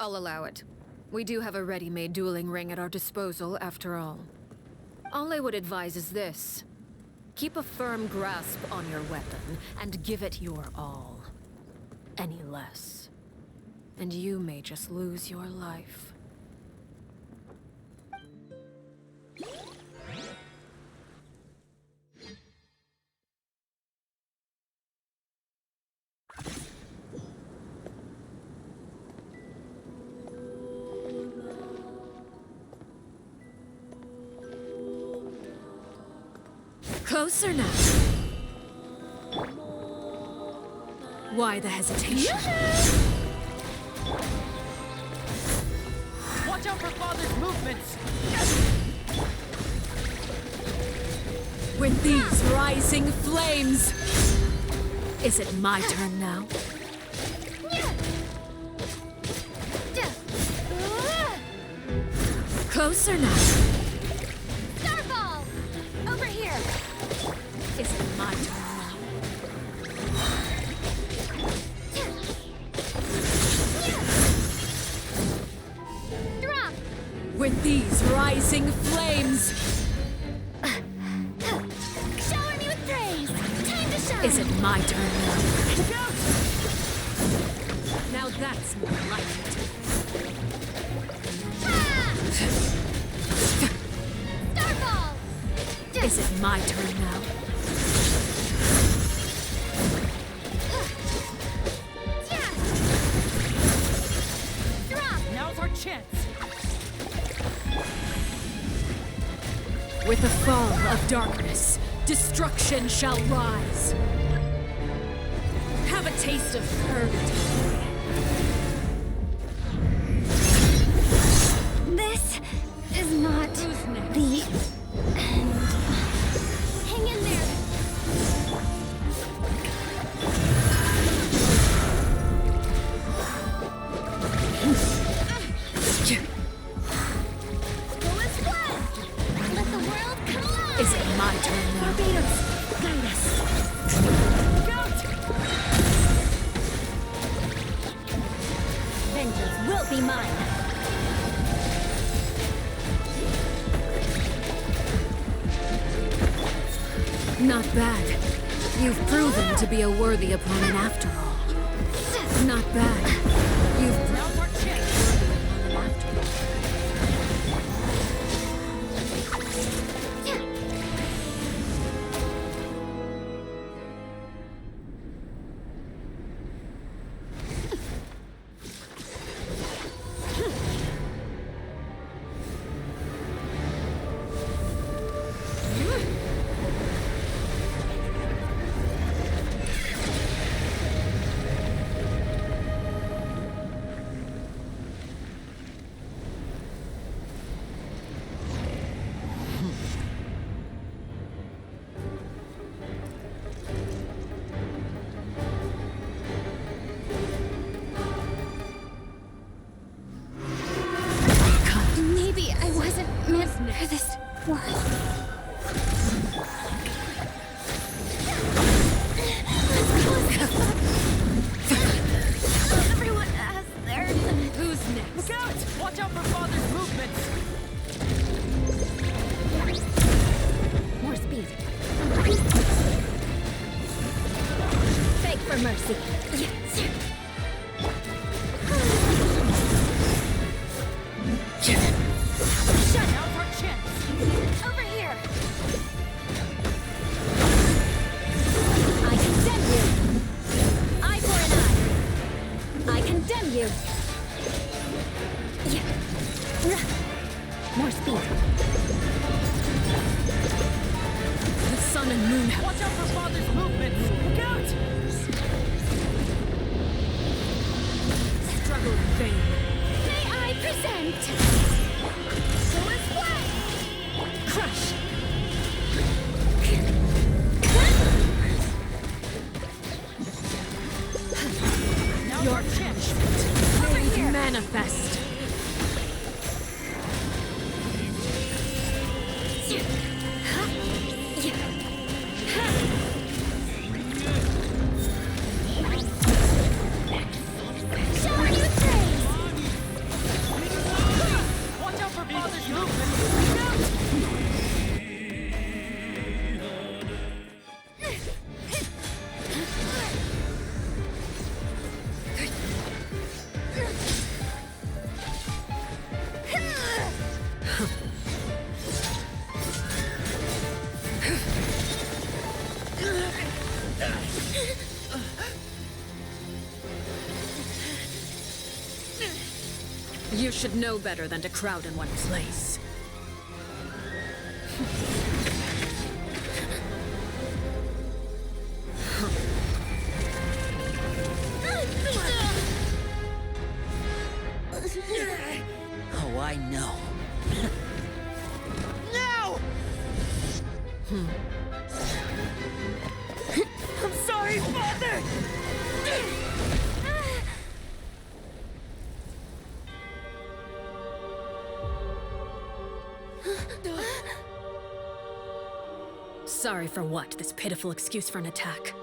I'll allow it. We do have a ready-made dueling ring at our disposal, after all. All I would advise is this. Keep a firm grasp on your weapon, and give it your all. Any less, and you may just lose your life. Closer now. Why the hesitation? Watch out for Father's movements! With these rising flames! Is it my turn now? Closer now. Starfall! Over here! Is it my turn now? Drop! With these rising flames! Shower me with praise! Time to shine! Is it my turn now? Now that's more like it. Starfall! Is it my turn now? Drop! Now's our chance! With the fall of darkness, destruction shall rise. Have a taste of purgatory. This is not the end. Hang in there. Full as blood. Let the world come alive. Is it my turn now? Barbados, guide us. Vengeance will be mine. Not bad. You've proven to be a worthy opponent after all. Not bad. You've now for Maybe I wasn't meant for this world. Everyone has their... Who's next? Look out! Watch out for Father's movements! More speed. Beg for mercy. Yes. Shut out our chance! Over here! I condemn you. Eye for an eye. I condemn you. Yeah. More speed. The sun and moon. Watch out for Father's movements! Look out! Struggle in vain. May I present? Solar's Blast! Crush. Your chance! Blade manifest. Shower you praise! Watch out for Father's movements! Look out! You should know better than to crowd in one place. Oh, I know. No! I'm sorry, Father! Sorry for what? This pitiful excuse for an attack.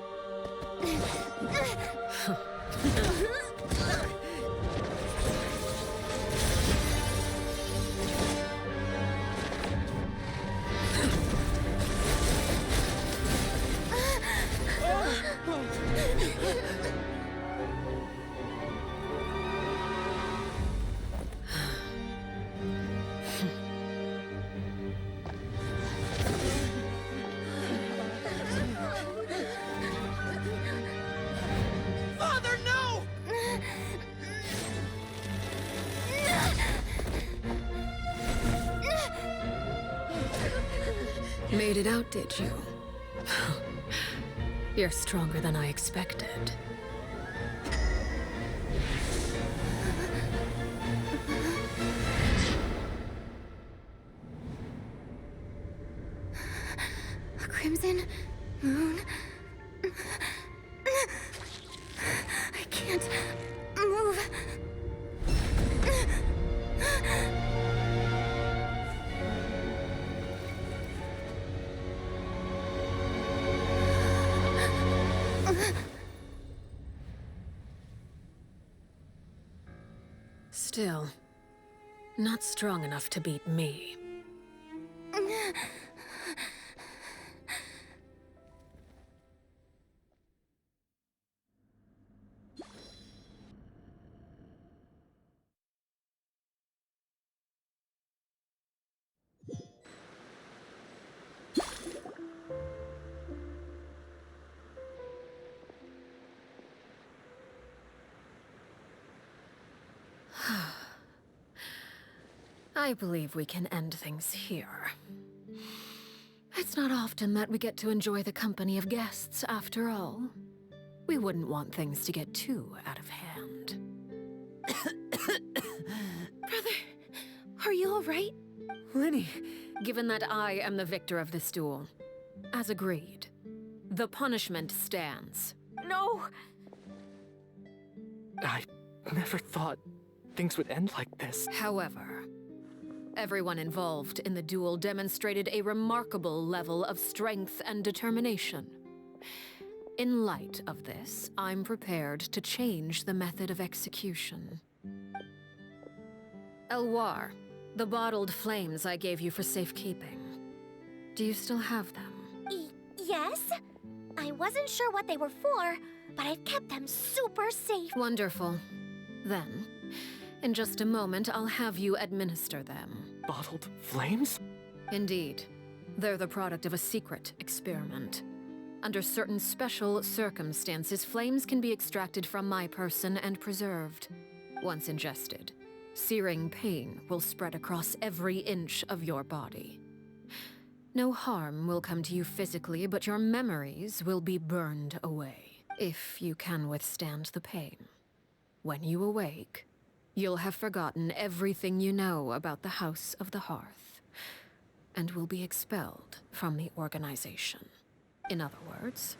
Father, no! Made it out, did you? You're stronger than I expected. A crimson moon. I can't move. Still, not strong enough to beat me. I believe we can end things here. It's not often that we get to enjoy the company of guests, after all. We wouldn't want things to get too out of hand. Brother, are you alright? Lenny, given that I am the victor of this duel, as agreed, the punishment stands. No! I never thought things would end like this. However, everyone involved in the duel demonstrated a remarkable level of strength and determination. In light of this, I'm prepared to change the method of execution. Elwar, the bottled flames I gave you for safekeeping. Do you still have them? Yes? I wasn't sure what they were for, but I've kept them super safe. Wonderful. Then, in just a moment, I'll have you administer them. Bottled flames? Indeed. They're the product of a secret experiment. Under certain special circumstances, flames can be extracted from my person and preserved. Once ingested, searing pain will spread across every inch of your body. No harm will come to you physically, but your memories will be burned away, if you can withstand the pain. When you awake, you'll have forgotten everything you know about the House of the Hearth, and will be expelled from the organization. In other words,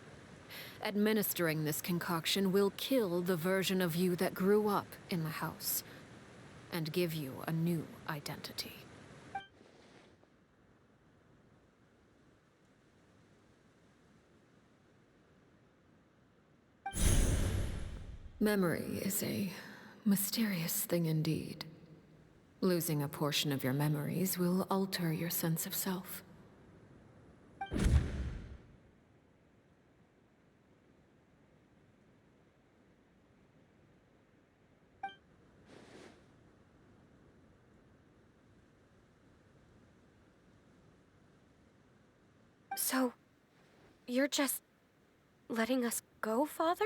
administering this concoction will kill the version of you that grew up in the house, and give you a new identity. Memory is a mysterious thing indeed. Losing a portion of your memories will alter your sense of self. So, you're just letting us go, Father?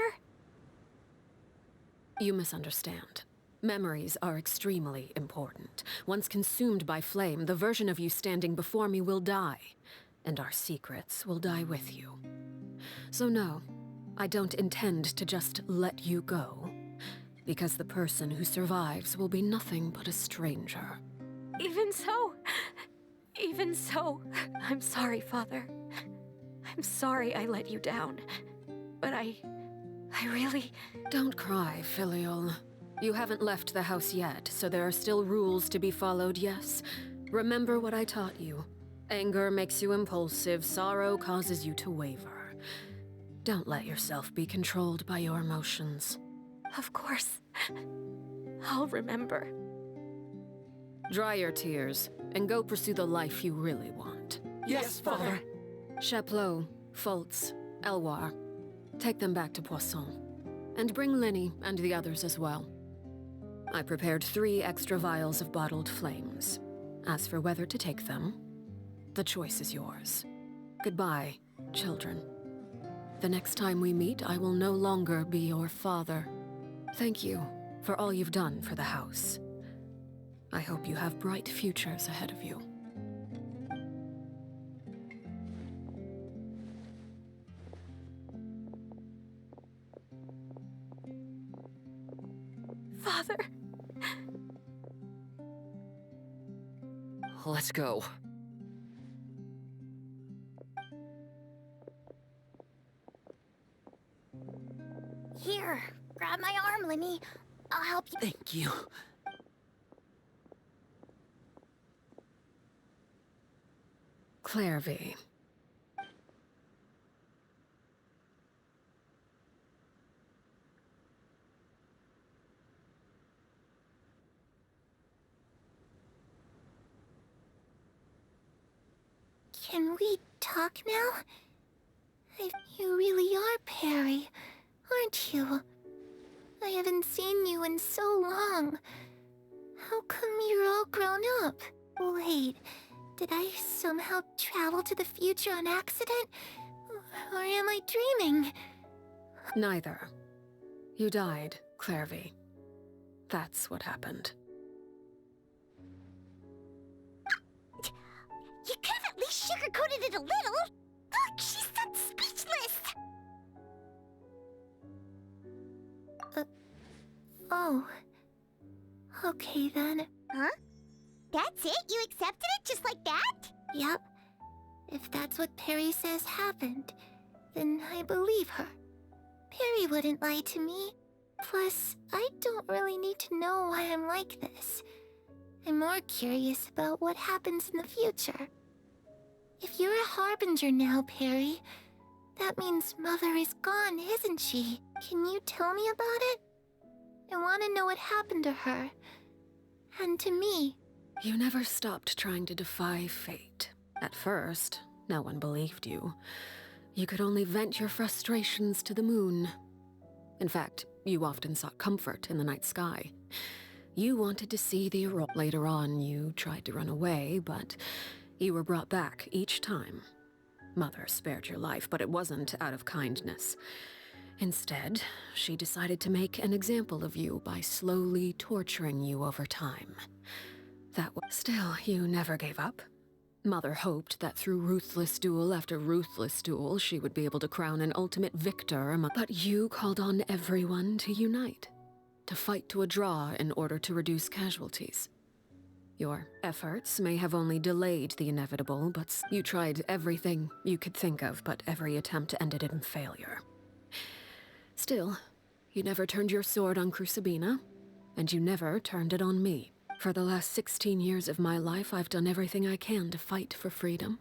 You misunderstand. Memories are extremely important. Once consumed by flame, the version of you standing before me will die, and our secrets will die with you. So no, I don't intend to just let you go, because the person who survives will be nothing but a stranger. Even so, I'm sorry, Father. I'm sorry I let you down. But I really... Don't cry, Filial. You haven't left the house yet, so there are still rules to be followed, yes? Remember what I taught you. Anger makes you impulsive, sorrow causes you to waver. Don't let yourself be controlled by your emotions. Of course. I'll remember. Dry your tears, and go pursue the life you really want. Yes, Father. Chaplot, Foltz, Elwar, take them back to Poisson. And bring Linny and the others as well. I prepared 3 extra vials of bottled flames. As for whether to take them, the choice is yours. Goodbye, children. The next time we meet, I will no longer be your father. Thank you for all you've done for the house. I hope you have bright futures ahead of you. Father. Let's go. Here, grab my arm, Linny. I'll help you. Thank you. Clairvy. Can we talk now? You really are Perry, aren't you? I haven't seen you in so long. How come you're all grown up? Wait, did I somehow travel to the future on accident? Or am I dreaming? Neither. You died, Clairvy. That's what happened. understood it a little. Look, she's so speechless. Oh. Okay then. Huh? That's it? You accepted it just like that? Yep. If that's what Perry says happened, then I believe her. Perry wouldn't lie to me. Plus, I don't really need to know why I'm like this. I'm more curious about what happens in the future. If you're a harbinger now, Perry, that means Mother is gone, isn't she? Can you tell me about it? I want to know what happened to her. And to me. You never stopped trying to defy fate. At first, no one believed you. You could only vent your frustrations to the moon. In fact, you often sought comfort in the night sky. You wanted to see the aurora. Later on, you tried to run away, but you were brought back each time. Mother spared your life, but it wasn't out of kindness. Instead, she decided to make an example of you by slowly torturing you over time. Still, you never gave up. Mother hoped that through ruthless duel after ruthless duel, she would be able to crown an ultimate victor but you called on everyone to unite, to fight to a draw in order to reduce casualties. Your efforts may have only delayed the inevitable, but you tried everything you could think of, but every attempt ended in failure. Still, you never turned your sword on Crucibina, and you never turned it on me. For the last 16 years of my life, I've done everything I can to fight for freedom.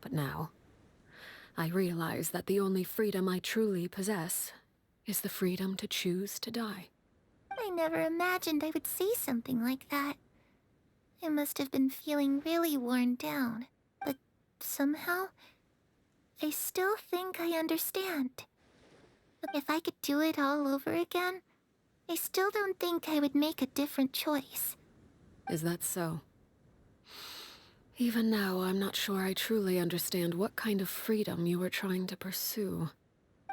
But now, I realize that the only freedom I truly possess is the freedom to choose to die. I never imagined I would say something like that. I must have been feeling really worn down. But somehow, I still think I understand. If I could do it all over again, I still don't think I would make a different choice. Is that so? Even now, I'm not sure I truly understand what kind of freedom you were trying to pursue.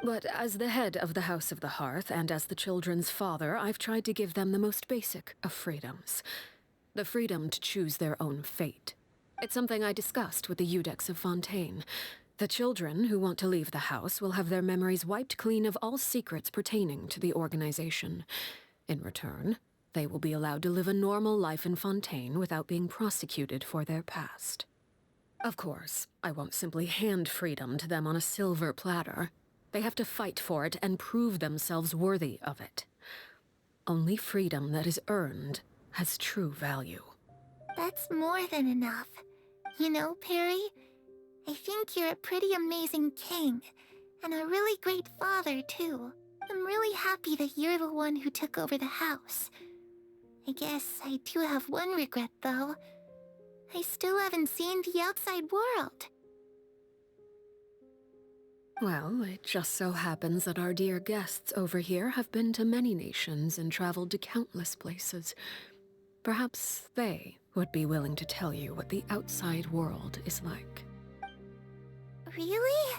But as the head of the House of the Hearth, and as the children's father, I've tried to give them the most basic of freedoms. The freedom to choose their own fate. It's something I discussed with the Iudex of Fontaine. The children who want to leave the house will have their memories wiped clean of all secrets pertaining to the organization. In return, they will be allowed to live a normal life in Fontaine without being prosecuted for their past. Of course, I won't simply hand freedom to them on a silver platter. They have to fight for it and prove themselves worthy of it. Only freedom that is earned has true value. That's more than enough. You know, Perry, I think you're a pretty amazing king, and a really great father, too. I'm really happy that you're the one who took over the house. I guess I do have one regret, though. I still haven't seen the outside world. Well, it just so happens that our dear guests over here have been to many nations and traveled to countless places. Perhaps they would be willing to tell you what the outside world is like. Really?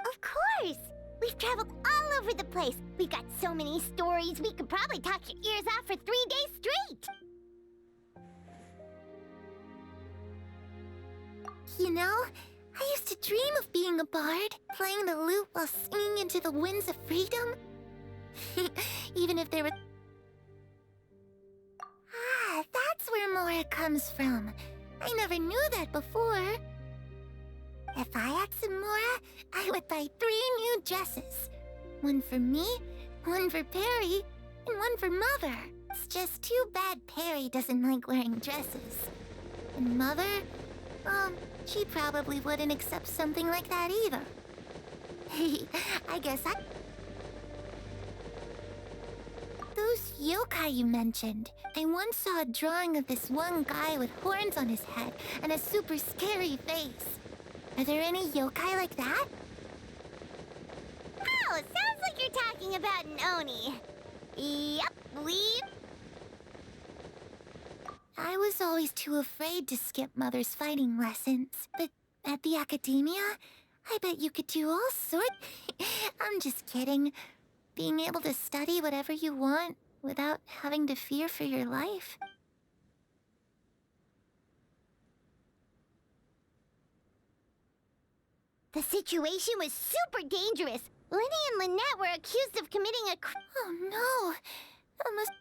Of course! We've traveled all over the place. We've got so many stories, we could probably talk your ears off for 3 days straight! You know, I used to dream of being a bard, playing the lute while singing into the winds of freedom. Even if there were... Ah, that's where Mora comes from. I never knew that before. If I had some Mora, I would buy 3 new dresses. One for me, one for Perry, and one for Mother. It's just too bad Perry doesn't like wearing dresses. And Mother, she probably wouldn't accept something like that either. I guess Those yokai you mentioned. I once saw a drawing of this one guy with horns on his head and a super scary face. Are there any yokai like that? Oh, sounds like you're talking about an Oni. Yep, I was always too afraid to skip Mother's fighting lessons, but at the academia, I bet you could do all sorts. I'm just kidding. Being able to study whatever you want without having to fear for your life. The situation was super dangerous. Lenny and Lynette were accused of committing a Oh no! That must...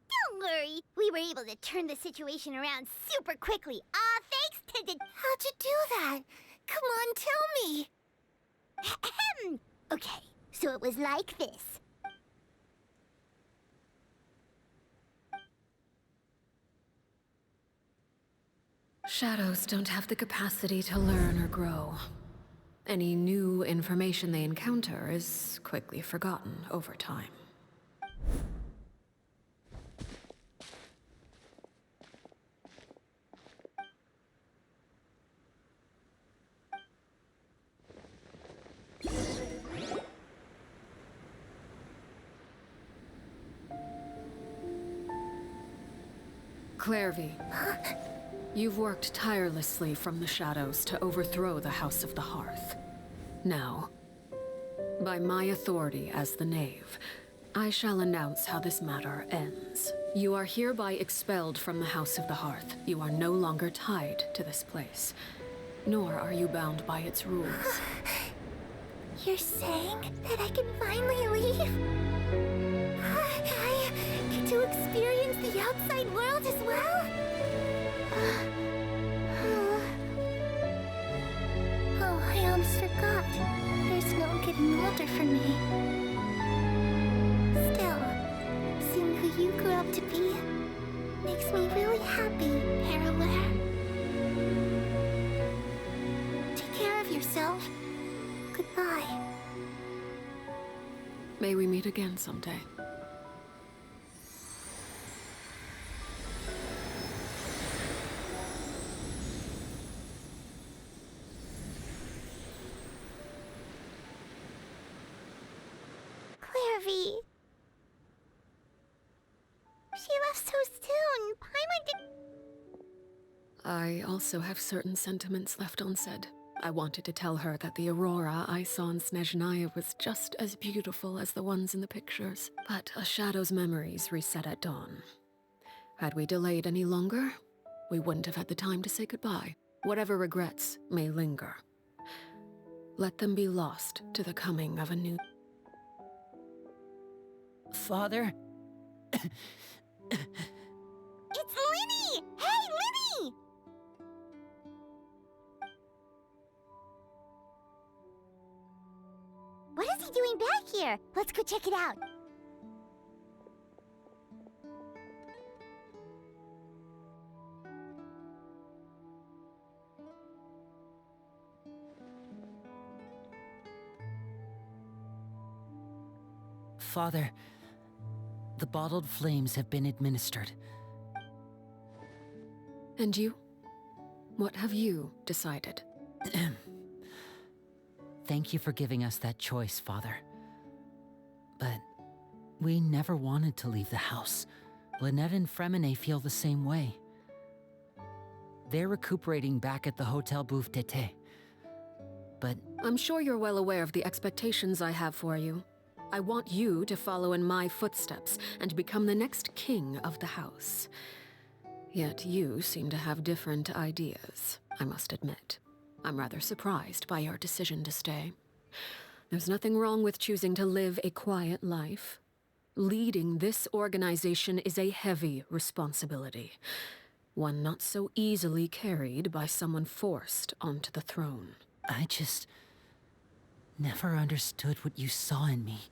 Don't worry. We were able to turn the situation around super quickly. All thanks to the... How'd you do that? Come on, tell me! Ahem. Okay, so it was like this. Shadows don't have the capacity to learn or grow. Any new information they encounter is quickly forgotten over time. Clairvy, you've worked tirelessly from the shadows to overthrow the House of the Hearth. Now, by my authority as the Knave, I shall announce how this matter ends. You are hereby expelled from the House of the Hearth. You are no longer tied to this place, nor are you bound by its rules. You're saying that I can finally leave? I get to experience the outside world as well? Oh, I almost forgot. There's no getting older for me. Still, seeing who you grew up to be makes me really happy, Parallel. Take care of yourself. Goodbye. May we meet again someday. Clairvy. She left so soon. Paimon did... I also have certain sentiments left unsaid. I wanted to tell her that the aurora I saw in Snezhnaya was just as beautiful as the ones in the pictures. But a shadow's memories reset at dawn. Had we delayed any longer, we wouldn't have had the time to say goodbye. Whatever regrets may linger, let them be lost to the coming of a new... Father? It's Linny! Hey, Linny! What is he doing back here? Let's go check it out. Father, the bottled flames have been administered. And you? What have you decided? Thank you for giving us that choice, Father. But we never wanted to leave the house. Lynette and Fremine feel the same way. They're recuperating back at the Hotel Bouffe d'été. But I'm sure you're well aware of the expectations I have for you. I want you to follow in my footsteps and become the next king of the house. Yet you seem to have different ideas, I must admit. I'm rather surprised by your decision to stay. There's nothing wrong with choosing to live a quiet life. Leading this organization is a heavy responsibility, one not so easily carried by someone forced onto the throne. I just never understood what you saw in me.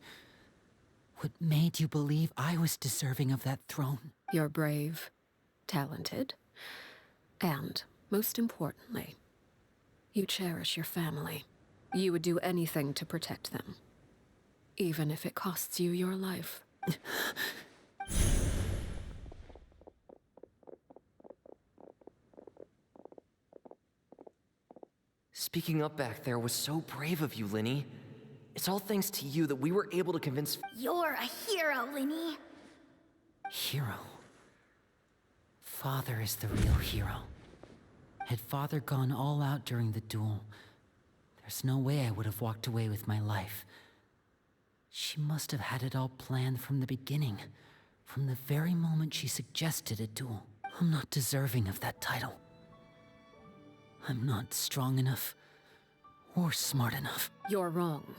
What made you believe I was deserving of that throne? You're brave, talented, and, most importantly, you cherish your family. You would do anything to protect them, even if it costs you your life. Speaking up back there was so brave of you, Linny. It's all thanks to you that we were able to convince... You're a hero, Linny. Hero? Father is the real hero. Had Father gone all out during the duel, there's no way I would have walked away with my life. She must have had it all planned from the beginning, from the very moment she suggested a duel. I'm not deserving of that title. I'm not strong enough, or smart enough. You're wrong.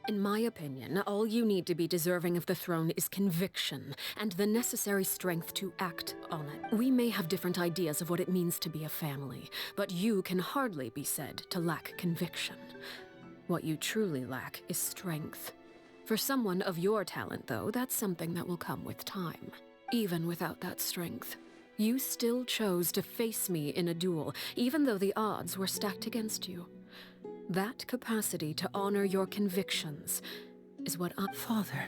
In my opinion, all you need to be deserving of the throne is conviction and the necessary strength to act on it. We may have different ideas of what it means to be a family, but you can hardly be said to lack conviction. What you truly lack is strength. For someone of your talent, though, that's something that will come with time. Even without that strength, you still chose to face me in a duel, even though the odds were stacked against you. That capacity to honor your convictions is what Father.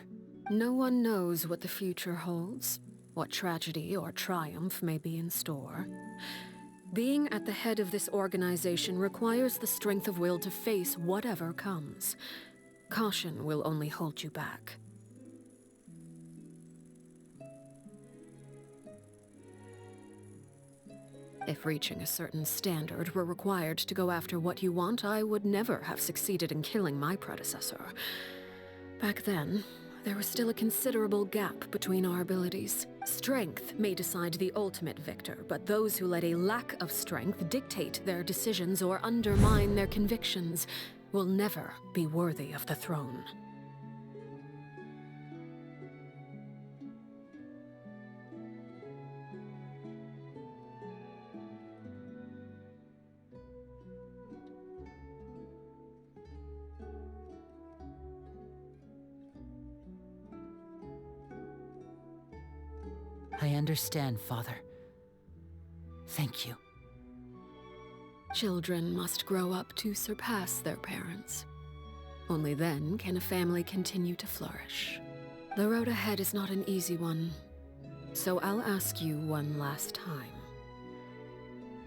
No one knows what the future holds, what tragedy or triumph may be in store. Being at the head of this organization requires the strength of will to face whatever comes. Caution will only hold you back. If reaching a certain standard were required to go after what you want, I would never have succeeded in killing my predecessor. Back then, there was still a considerable gap between our abilities. Strength may decide the ultimate victor, but those who let a lack of strength dictate their decisions or undermine their convictions will never be worthy of the throne. I understand, Father. Thank you. Children must grow up to surpass their parents. Only then can a family continue to flourish. The road ahead is not an easy one, so I'll ask you one last time.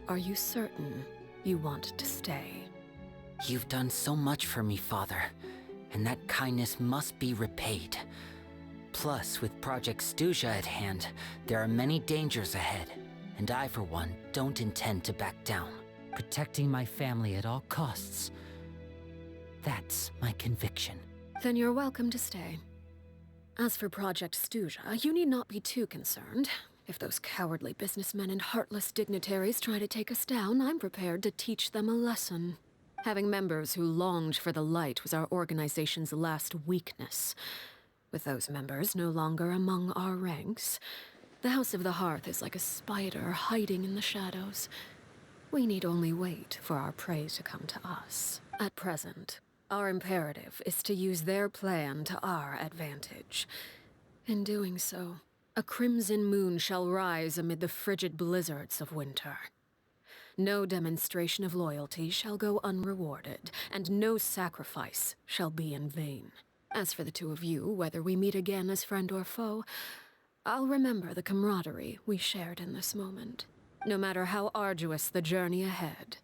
Are you certain you want to stay? You've done so much for me, Father, and that kindness must be repaid. Plus, with Project Stuja at hand, there are many dangers ahead, and I, for one, don't intend to back down. Protecting my family at all costs. That's my conviction. Then you're welcome to stay. As for Project Stuja, you need not be too concerned. If those cowardly businessmen and heartless dignitaries try to take us down, I'm prepared to teach them a lesson. Having members who longed for the light was our organization's last weakness. With those members no longer among our ranks, the House of the Hearth is like a spider hiding in the shadows. We need only wait for our prey to come to us. At present, our imperative is to use their plan to our advantage. In doing so, a crimson moon shall rise amid the frigid blizzards of winter. No demonstration of loyalty shall go unrewarded, and no sacrifice shall be in vain. As for the two of you, whether we meet again as friend or foe, I'll remember the camaraderie we shared in this moment. No matter how arduous the journey ahead,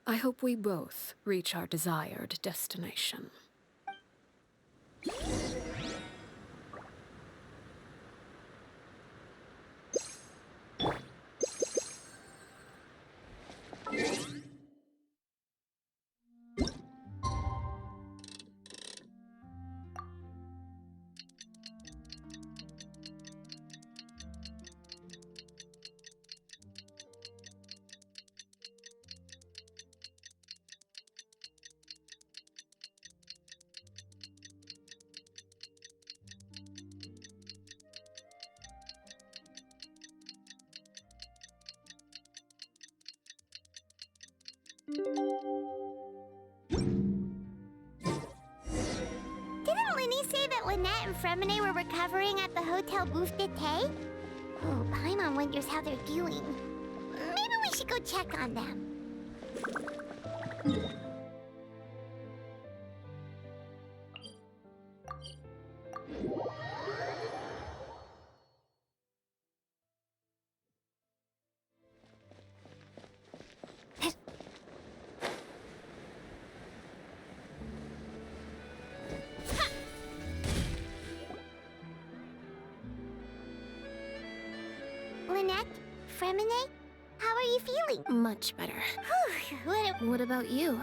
I hope we both reach our desired destination. Didn't Linny say that Lynette and Fremine were recovering at the Hotel Booth d'été? Oh, Paimon wonders how they're doing. Maybe we should go check on them. Lynette? Fremine? How are you feeling? Much better. Whew, What about you?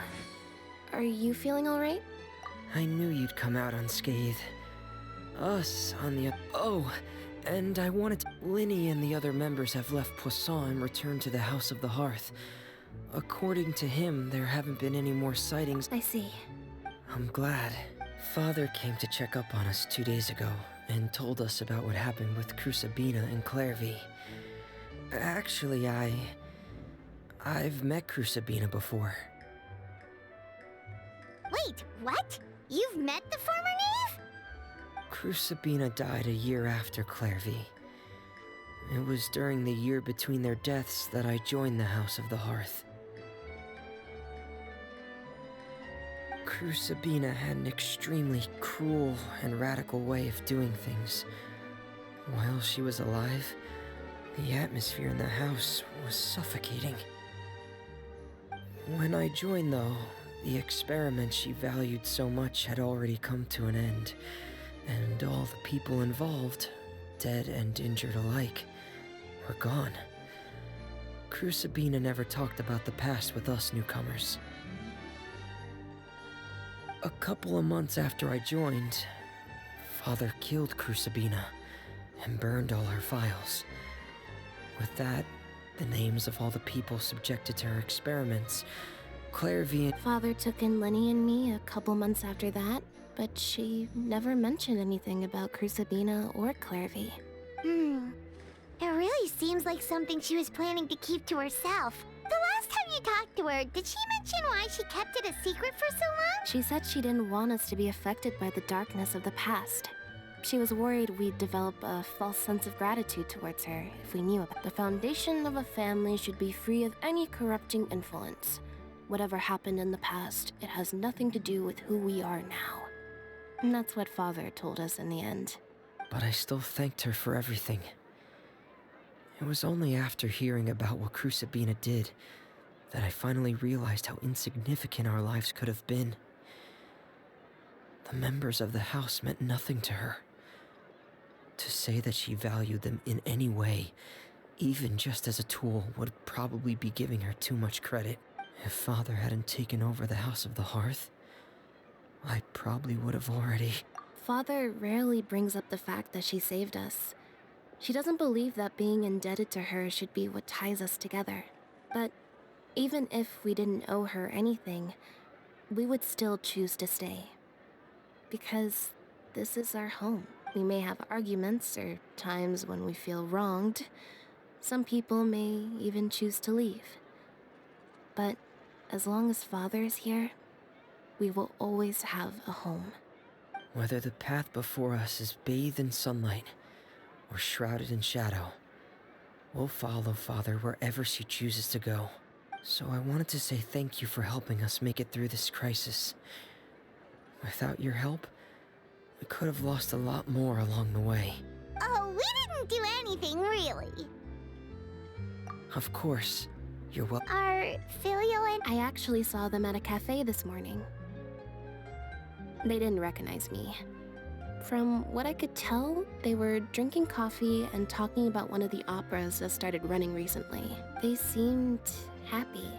Are you feeling all right? I knew you'd come out unscathed. Us, on the... Oh, and I wanted to... Linny and the other members have left Poisson and returned to the House of the Hearth. According to him, there haven't been any more sightings. I see. I'm glad. Father came to check up on us 2 days ago and told us about what happened with Crusabina and Clairvy. Actually, I've met Crusabina before. Wait, what? You've met the former knave? Crusabina died a year after Clairvy. It was during the year between their deaths that I joined the House of the Hearth. Crusabina had an extremely cruel and radical way of doing things. While she was alive, the atmosphere in the house was suffocating. When I joined, though, the experiment she valued so much had already come to an end, and all the people involved, dead and injured alike, were gone. Crusabina never talked about the past with us newcomers. A couple of months after I joined, Father killed Crusabina and burned all her files. With that, the names of all the people subjected to her experiments, Clairvy and... Father took in Lenny and me a couple months after that, but she never mentioned anything about Crusabina or Clairvy. It really seems like something she was planning to keep to herself. The last time you talked to her, did she mention why she kept it a secret for so long? She said she didn't want us to be affected by the darkness of the past. She was worried we'd develop a false sense of gratitude towards her if we knew about it. The foundation of a family should be free of any corrupting influence. Whatever happened in the past, it has nothing to do with who we are now. And that's what Father told us in the end. But I still thanked her for everything. It was only after hearing about what Crusabina did that I finally realized how insignificant our lives could have been. The members of the house meant nothing to her. To say that she valued them in any way, even just as a tool, would probably be giving her too much credit. If Father hadn't taken over the House of the Hearth, I probably would have already... Father rarely brings up the fact that she saved us. She doesn't believe that being indebted to her should be what ties us together. But even if we didn't owe her anything, we would still choose to stay. Because this is our home. We may have arguments or times when we feel wronged. Some people may even choose to leave. But as long as Father is here, we will always have a home. Whether the path before us is bathed in sunlight or shrouded in shadow, we'll follow Father wherever she chooses to go. So I wanted to say thank you for helping us make it through this crisis. Without your help, we could have lost a lot more along the way. Oh, we didn't do anything, really. Of course. You're welcome. Are Filial and... I actually saw them at a cafe this morning. They didn't recognize me. From what I could tell, they were drinking coffee and talking about one of the operas that started running recently. They seemed happy.